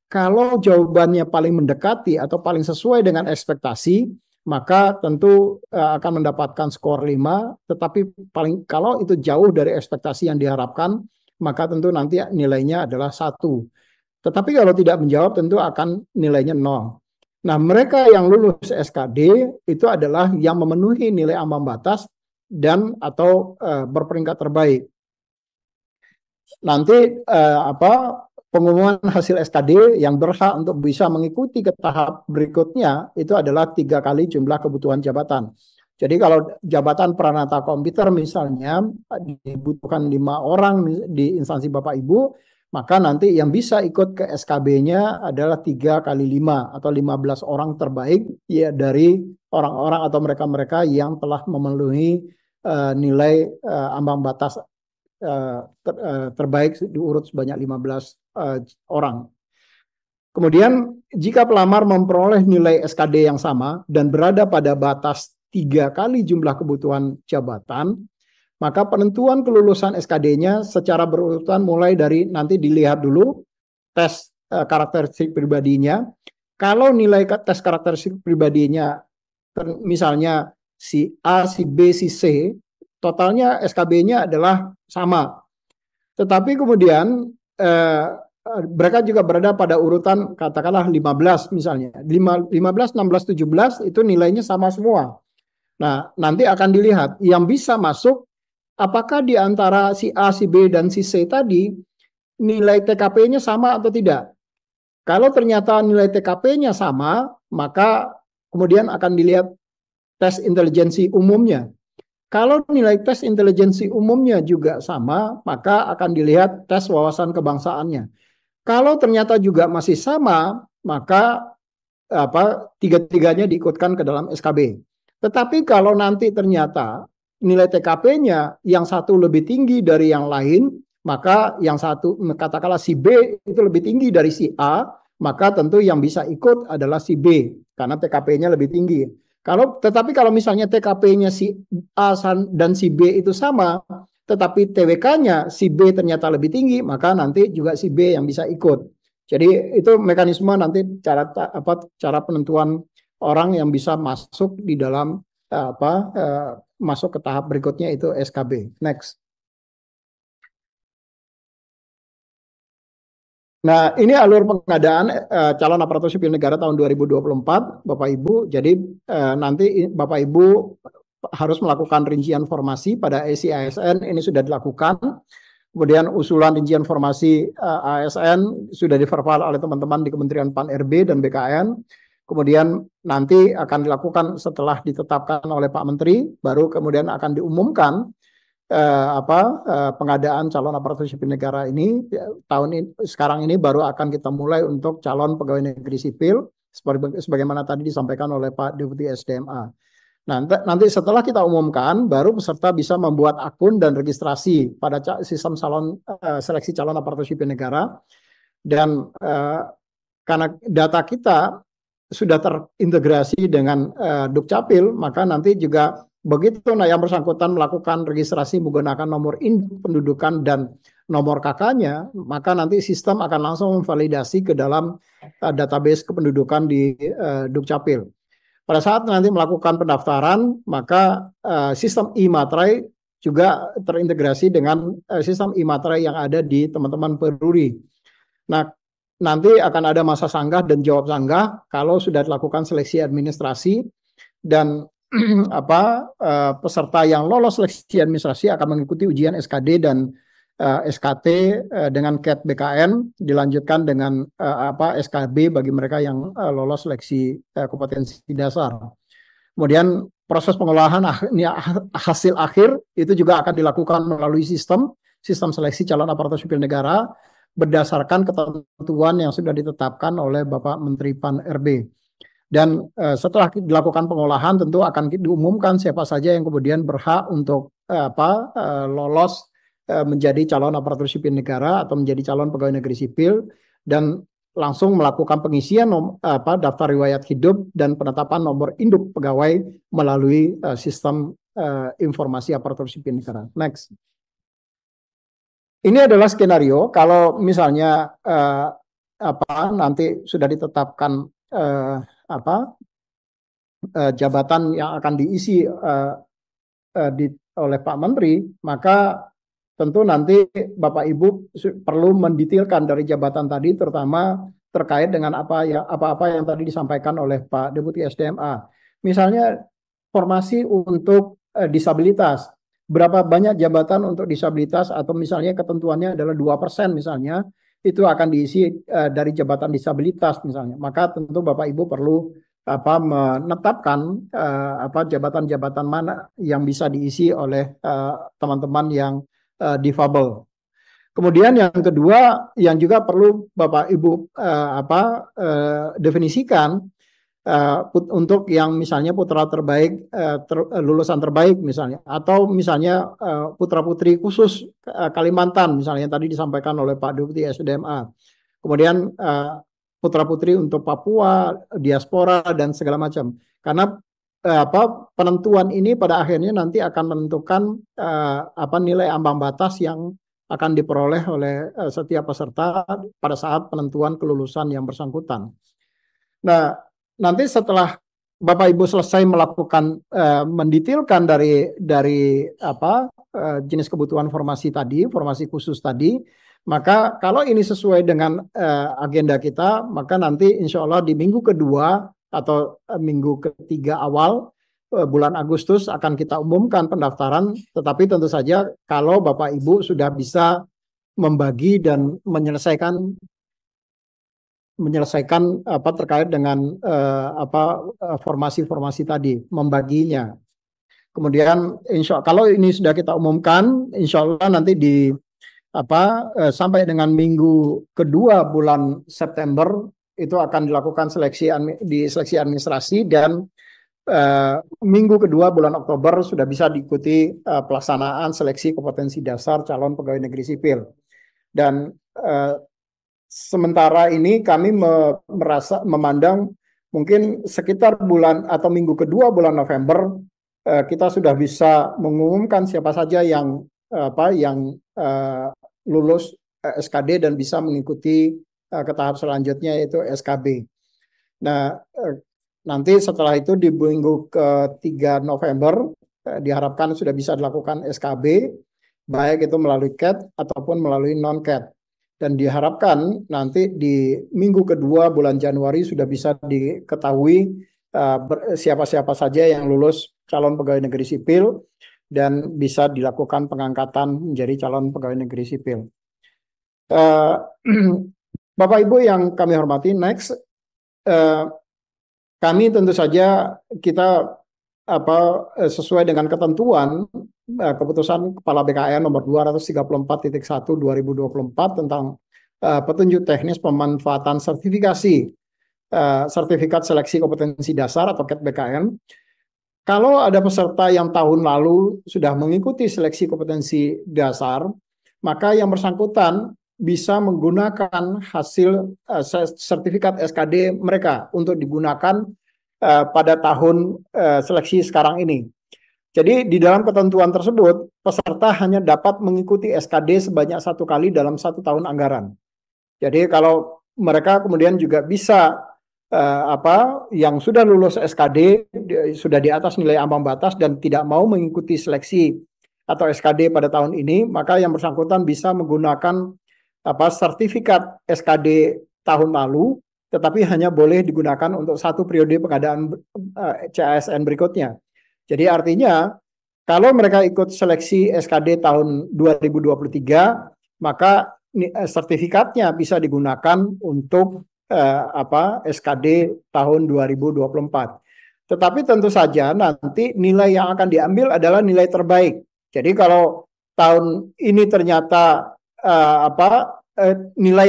kalau jawabannya paling mendekati atau paling sesuai dengan ekspektasi, maka tentu akan mendapatkan skor 5, tetapi kalau itu jauh dari ekspektasi yang diharapkan, maka tentu nanti nilainya adalah 1. Tetapi kalau tidak menjawab tentu akan nilainya 0. Nah, mereka yang lulus SKD itu adalah yang memenuhi nilai ambang batas dan atau berperingkat terbaik. Nanti pengumuman hasil SKD yang berhak untuk bisa mengikuti ke tahap berikutnya itu adalah 3 kali jumlah kebutuhan jabatan. Jadi kalau jabatan peranata komputer misalnya dibutuhkan 5 orang di instansi Bapak Ibu, maka nanti yang bisa ikut ke SKB-nya adalah 3 kali 5 atau 15 orang terbaik ya dari orang-orang atau mereka-mereka yang telah memenuhi nilai ambang batas terbaik diurut sebanyak 15 orang. Kemudian jika pelamar memperoleh nilai SKD yang sama dan berada pada batas 3 kali jumlah kebutuhan jabatan, maka penentuan kelulusan SKD-nya secara berurutan mulai dari nanti dilihat dulu tes karakteristik pribadinya. Kalau nilai tes karakteristik pribadinya misalnya si A, si B, si C, totalnya SKB-nya adalah sama. Tetapi kemudian mereka juga berada pada urutan katakanlah 15 misalnya. 15, 16, 17 itu nilainya sama semua. Nah, nanti akan dilihat yang bisa masuk apakah di antara si A, si B, dan si C tadi nilai TKP-nya sama atau tidak. Kalau ternyata nilai TKP-nya sama, maka kemudian akan dilihat tes intelijensi umumnya. Kalau nilai tes intelijensi umumnya juga sama, maka akan dilihat tes wawasan kebangsaannya. Kalau ternyata juga masih sama, maka tiga-tiganya diikutkan ke dalam SKB. Tetapi kalau nanti ternyata nilai TKP-nya yang satu lebih tinggi dari yang lain, maka yang satu katakanlah si B itu lebih tinggi dari si A, maka tentu yang bisa ikut adalah si B karena TKP-nya lebih tinggi. Tetapi kalau misalnya TKP-nya si A dan si B itu sama, tetapi TWK-nya si B ternyata lebih tinggi, maka nanti juga si B yang bisa ikut. Jadi itu mekanisme nanti cara penentuan orang yang bisa masuk di dalam masuk ke tahap berikutnya itu SKB. Next. Nah, ini alur pengadaan calon aparatur sipil negara tahun 2024, Bapak Ibu. Jadi nanti Bapak Ibu harus melakukan rincian formasi pada ESI ASN, ini sudah dilakukan. Kemudian usulan rincian formasi ASN sudah diverbal oleh teman-teman di Kementerian PAN-RB dan BKN. Kemudian nanti akan dilakukan setelah ditetapkan oleh Pak Menteri, baru kemudian akan diumumkan pengadaan calon aparatur sipil negara ini sekarang ini baru akan kita mulai untuk calon pegawai negeri sipil sebagaimana tadi disampaikan oleh Pak Deputi SDMA. Nanti setelah kita umumkan baru peserta bisa membuat akun dan registrasi pada sistem seleksi calon aparatur sipil negara dan karena data kita sudah terintegrasi dengan Dukcapil, maka nanti juga begitu yang bersangkutan melakukan registrasi menggunakan nomor induk pendudukan dan nomor KK-nya, maka nanti sistem akan langsung memvalidasi ke dalam database kependudukan di Dukcapil. Pada saat nanti melakukan pendaftaran, maka sistem e-materai juga terintegrasi dengan sistem e-materai yang ada di teman-teman Peruri. Nah, nanti akan ada masa sanggah dan jawab sanggah kalau sudah dilakukan seleksi administrasi dan peserta yang lolos seleksi administrasi akan mengikuti ujian SKD dan SKT dengan CAT BKN dilanjutkan dengan SKB bagi mereka yang lolos seleksi kompetensi dasar. Kemudian proses pengolahan hasil akhir itu juga akan dilakukan melalui sistem seleksi calon aparatur sipil negara berdasarkan ketentuan yang sudah ditetapkan oleh Bapak Menteri PAN-RB. Dan setelah dilakukan pengolahan tentu akan diumumkan siapa saja yang kemudian berhak untuk lolos menjadi calon aparatur sipil negara atau menjadi calon pegawai negeri sipil dan langsung melakukan pengisian daftar riwayat hidup dan penetapan nomor induk pegawai melalui sistem informasi aparatur sipil negara. Next. Ini adalah skenario kalau misalnya nanti sudah ditetapkan jabatan yang akan diisi oleh Pak Menteri, maka tentu nanti Bapak Ibu perlu mendetailkan dari jabatan tadi, terutama terkait dengan apa-apa yang tadi disampaikan oleh Pak Deputi SDMA. Misalnya formasi untuk disabilitas, berapa banyak jabatan untuk disabilitas atau misalnya ketentuannya adalah 2% misalnya, itu akan diisi dari jabatan disabilitas misalnya. Maka tentu Bapak Ibu perlu menetapkan jabatan-jabatan mana yang bisa diisi oleh teman-teman yang difabel. Kemudian yang kedua yang juga perlu Bapak Ibu definisikan untuk yang misalnya putra terbaik lulusan terbaik misalnya, atau misalnya putra-putri khusus Kalimantan misalnya yang tadi disampaikan oleh Pak Deputi SDMA. Kemudian putra-putri untuk Papua, diaspora dan segala macam. Karena penentuan ini pada akhirnya nanti akan menentukan nilai ambang batas yang akan diperoleh oleh setiap peserta pada saat penentuan kelulusan yang bersangkutan. Nah, nanti setelah Bapak Ibu selesai melakukan mendetailkan dari jenis kebutuhan formasi tadi, formasi khusus tadi, maka kalau ini sesuai dengan agenda kita, maka nanti insya Allah di minggu kedua atau minggu ketiga awal bulan Agustus akan kita umumkan pendaftaran. Tetapi tentu saja kalau Bapak Ibu sudah bisa membagi dan menyelesaikan terkait dengan formasi-formasi tadi, membaginya. Kemudian kalau ini sudah kita umumkan, insya Allah nanti sampai dengan minggu kedua bulan September itu akan dilakukan seleksi administrasi, dan minggu kedua bulan Oktober sudah bisa diikuti pelaksanaan seleksi kompetensi dasar calon pegawai negeri sipil. Dan sementara ini kami memandang mungkin sekitar bulan atau minggu kedua bulan November kita sudah bisa mengumumkan siapa saja yang lulus SKD dan bisa mengikuti ke tahap selanjutnya yaitu SKB. Nah, nanti setelah itu di minggu ke-3 November diharapkan sudah bisa dilakukan SKB, baik itu melalui CAT ataupun melalui non-CAT. Dan diharapkan nanti di minggu kedua bulan Januari sudah bisa diketahui siapa-siapa saja yang lulus calon pegawai negeri sipil dan bisa dilakukan pengangkatan menjadi calon pegawai negeri sipil. Bapak Ibu yang kami hormati, next kami tentu saja kita sesuai dengan ketentuan keputusan Kepala BKN nomor 234.1 2024 tentang petunjuk teknis pemanfaatan sertifikasi sertifikat seleksi kompetensi dasar atau CAT BKN. Kalau ada peserta yang tahun lalu sudah mengikuti seleksi kompetensi dasar, maka yang bersangkutan bisa menggunakan hasil sertifikat SKD mereka untuk digunakan pada tahun seleksi sekarang ini. Jadi di dalam ketentuan tersebut, peserta hanya dapat mengikuti SKD sebanyak 1 kali dalam 1 tahun anggaran. Jadi kalau mereka kemudian juga bisa yang sudah lulus SKD sudah di atas nilai ambang batas dan tidak mau mengikuti seleksi atau SKD pada tahun ini, maka yang bersangkutan bisa menggunakan sertifikat SKD tahun lalu, tetapi hanya boleh digunakan untuk 1 periode pengadaan CASN berikutnya. Jadi artinya kalau mereka ikut seleksi SKD tahun 2023, maka sertifikatnya bisa digunakan untuk SKD tahun 2024. Tetapi tentu saja nanti nilai yang akan diambil adalah nilai terbaik. Jadi kalau tahun ini ternyata nilai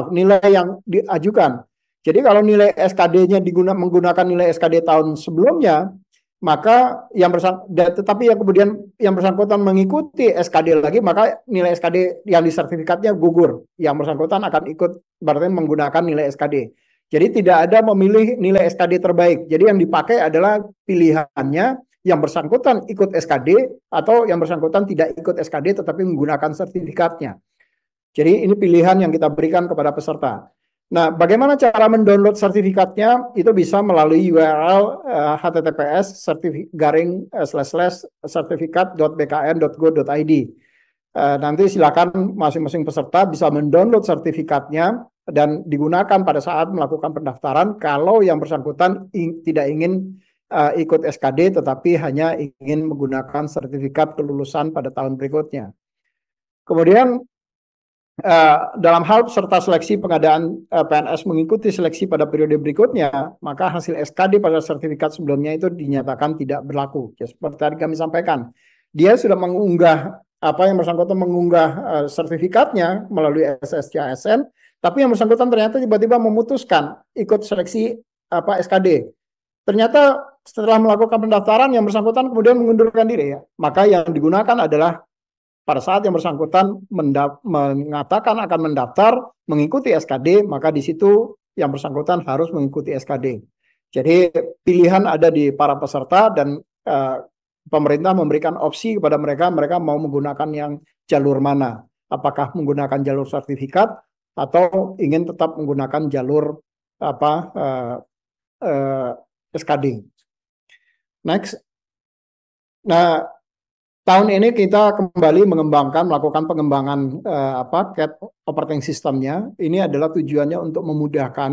nilai yang diajukan. Jadi kalau nilai SKD-nya menggunakan nilai SKD tahun sebelumnya, maka tetapi yang kemudian yang bersangkutan mengikuti SKD lagi, maka nilai SKD yang disertifikatnya gugur. Yang bersangkutan akan ikut berarti menggunakan nilai SKD. Jadi tidak ada memilih nilai SKD terbaik. Jadi yang dipakai adalah pilihannya yang bersangkutan ikut SKD atau yang bersangkutan tidak ikut SKD tetapi menggunakan sertifikatnya. Jadi ini pilihan yang kita berikan kepada peserta. Nah, bagaimana cara mendownload sertifikatnya? Itu bisa melalui URL https://sertifikat.bkn.go.id. Nanti silakan masing-masing peserta bisa mendownload sertifikatnya dan digunakan pada saat melakukan pendaftaran kalau yang bersangkutan tidak ingin ikut SKD tetapi hanya ingin menggunakan sertifikat kelulusan pada tahun berikutnya. Kemudian dalam hal peserta seleksi pengadaan PNS mengikuti seleksi pada periode berikutnya, maka hasil SKD pada sertifikat sebelumnya itu dinyatakan tidak berlaku. Ya, seperti tadi kami sampaikan, dia sudah mengunggah yang bersangkutan mengunggah sertifikatnya melalui SSCASN, tapi yang bersangkutan ternyata tiba-tiba memutuskan ikut seleksi SKD. Ternyata setelah melakukan pendaftaran yang bersangkutan kemudian mengundurkan diri, ya. Maka yang digunakan adalah pada saat yang bersangkutan mengatakan akan mendaftar mengikuti SKD, maka di situ yang bersangkutan harus mengikuti SKD. Jadi pilihan ada di para peserta dan pemerintah memberikan opsi kepada mereka mau menggunakan yang jalur mana. Apakah menggunakan jalur sertifikat atau ingin tetap menggunakan jalur SKD. Next. Nah, tahun ini kita kembali melakukan pengembangan CAT operating systemnya. Ini adalah tujuannya untuk memudahkan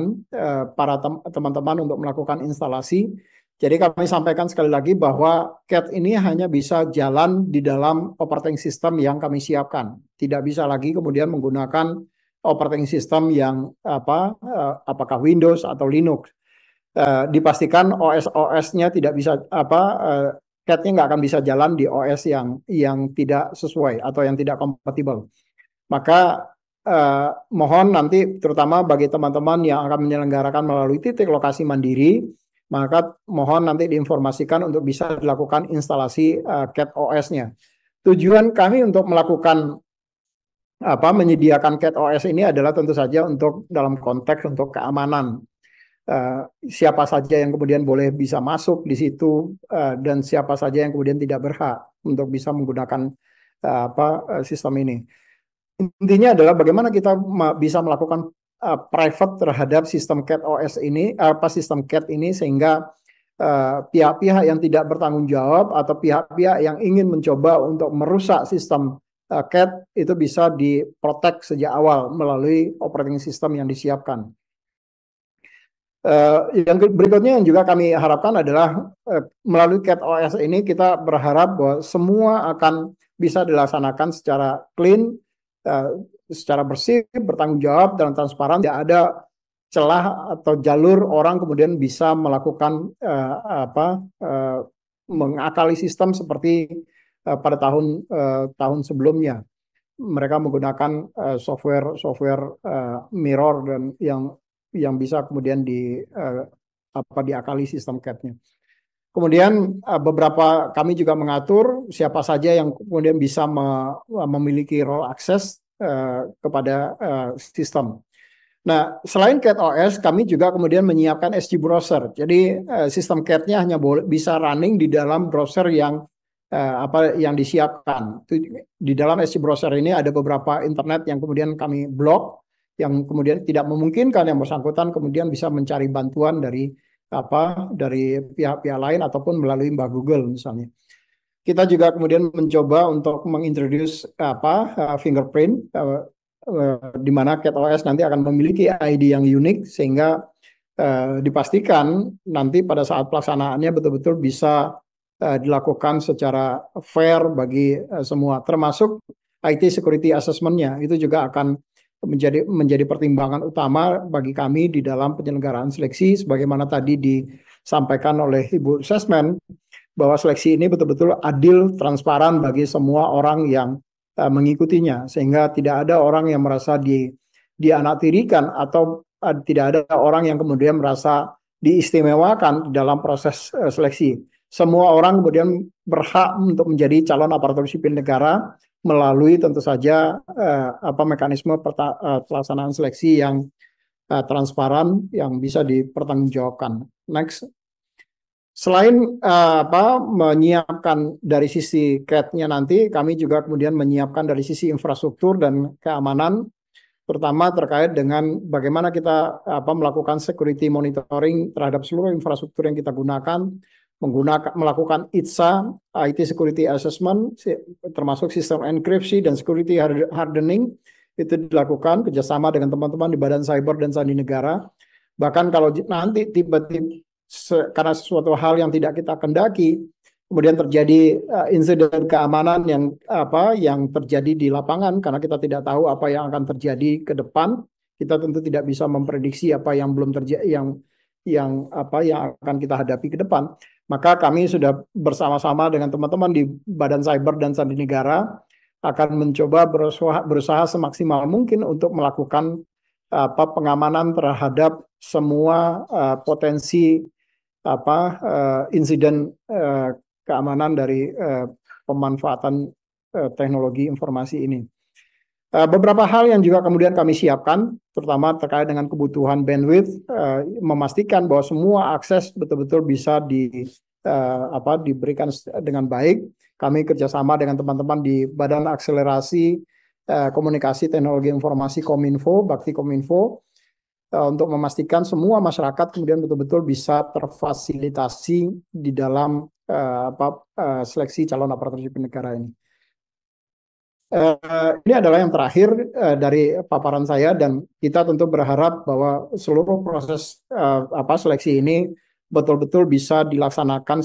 para teman-teman untuk melakukan instalasi. Jadi kami sampaikan sekali lagi bahwa CAT ini hanya bisa jalan di dalam operating system yang kami siapkan. Tidak bisa lagi kemudian menggunakan operating system yang apakah Windows atau Linux. Dipastikan OS-nya tidak bisa CAT-nya nggak akan bisa jalan di OS yang tidak sesuai atau yang tidak kompatibel. Maka mohon nanti terutama bagi teman-teman yang akan menyelenggarakan melalui titik lokasi mandiri, maka mohon nanti diinformasikan untuk bisa dilakukan instalasi CAT OS-nya. Tujuan kami untuk melakukan menyediakan CAT OS ini adalah tentu saja untuk dalam konteks untuk keamanan. Siapa saja yang kemudian boleh bisa masuk di situ dan siapa saja yang kemudian tidak berhak untuk bisa menggunakan sistem ini. Intinya adalah bagaimana kita bisa melakukan private terhadap sistem CAT OS ini, sistem CAT ini sehingga pihak-pihak yang tidak bertanggung jawab atau pihak-pihak yang ingin mencoba untuk merusak sistem CAT itu bisa diprotek sejak awal melalui operating system yang disiapkan. Yang berikutnya yang juga kami harapkan adalah melalui CAT OS ini kita berharap bahwa semua akan bisa dilaksanakan secara clean, secara bersih, bertanggung jawab dan transparan. Tidak ada celah atau jalur orang kemudian bisa melakukan mengakali sistem seperti pada tahun sebelumnya. Mereka menggunakan software mirror dan yang bisa kemudian diakali sistem CAT-nya. Kemudian kami juga mengatur siapa saja yang kemudian bisa memiliki role access kepada sistem. Nah, selain CAT OS, kami juga kemudian menyiapkan SG Browser. Jadi sistem CAT-nya hanya bisa running di dalam browser yang disiapkan. Di dalam SG Browser ini ada beberapa internet yang kemudian kami blok, yang kemudian tidak memungkinkan yang bersangkutan kemudian bisa mencari bantuan dari pihak-pihak lain ataupun melalui Mbah Google misalnya. Kita juga kemudian mencoba untuk mengintroduce fingerprint di mana CAT OS nanti akan memiliki ID yang unik sehingga dipastikan nanti pada saat pelaksanaannya betul-betul bisa dilakukan secara fair bagi semua, termasuk IT security assessment-nya itu juga akan menjadi pertimbangan utama bagi kami di dalam penyelenggaraan seleksi, sebagaimana tadi disampaikan oleh Ibu Sesmen bahwa seleksi ini betul-betul adil, transparan bagi semua orang yang mengikutinya, sehingga tidak ada orang yang merasa dianaktirikan atau tidak ada orang yang kemudian merasa diistimewakan dalam proses seleksi. Semua orang kemudian berhak untuk menjadi calon aparatur sipil negara melalui tentu saja mekanisme pelaksanaan seleksi yang transparan yang bisa dipertanggungjawabkan. Next. Selain menyiapkan dari sisi CAT-nya nanti, kami juga kemudian menyiapkan dari sisi infrastruktur dan keamanan, terutama terkait dengan bagaimana kita melakukan security monitoring terhadap seluruh infrastruktur yang kita gunakan, melakukan ITSA, IT Security Assessment, termasuk sistem enkripsi dan security hardening, itu dilakukan kerjasama dengan teman-teman di Badan Cyber dan Sandi Negara. Bahkan kalau nanti tiba-tiba karena sesuatu hal yang tidak kita kendaki, kemudian terjadi insiden keamanan yang terjadi di lapangan, karena kita tidak tahu apa yang akan terjadi ke depan. Kita tentu tidak bisa memprediksi apa yang belum terjadi, yang akan kita hadapi ke depan. Maka kami sudah bersama-sama dengan teman-teman di Badan Cyber dan Sandi Negara akan mencoba berusaha semaksimal mungkin untuk melakukan pengamanan terhadap semua potensi insiden keamanan dari pemanfaatan teknologi informasi ini. Beberapa hal yang juga kemudian kami siapkan, terutama terkait dengan kebutuhan bandwidth, memastikan bahwa semua akses betul-betul bisa diberikan dengan baik. Kami kerjasama dengan teman-teman di Badan Akselerasi Komunikasi Teknologi Informasi Kominfo, Bakti Kominfo, untuk memastikan semua masyarakat kemudian betul-betul bisa terfasilitasi di dalam seleksi calon aparatur sipil negara ini. Ini adalah yang terakhir dari paparan saya, dan kita tentu berharap bahwa seluruh proses seleksi ini betul-betul bisa dilaksanakan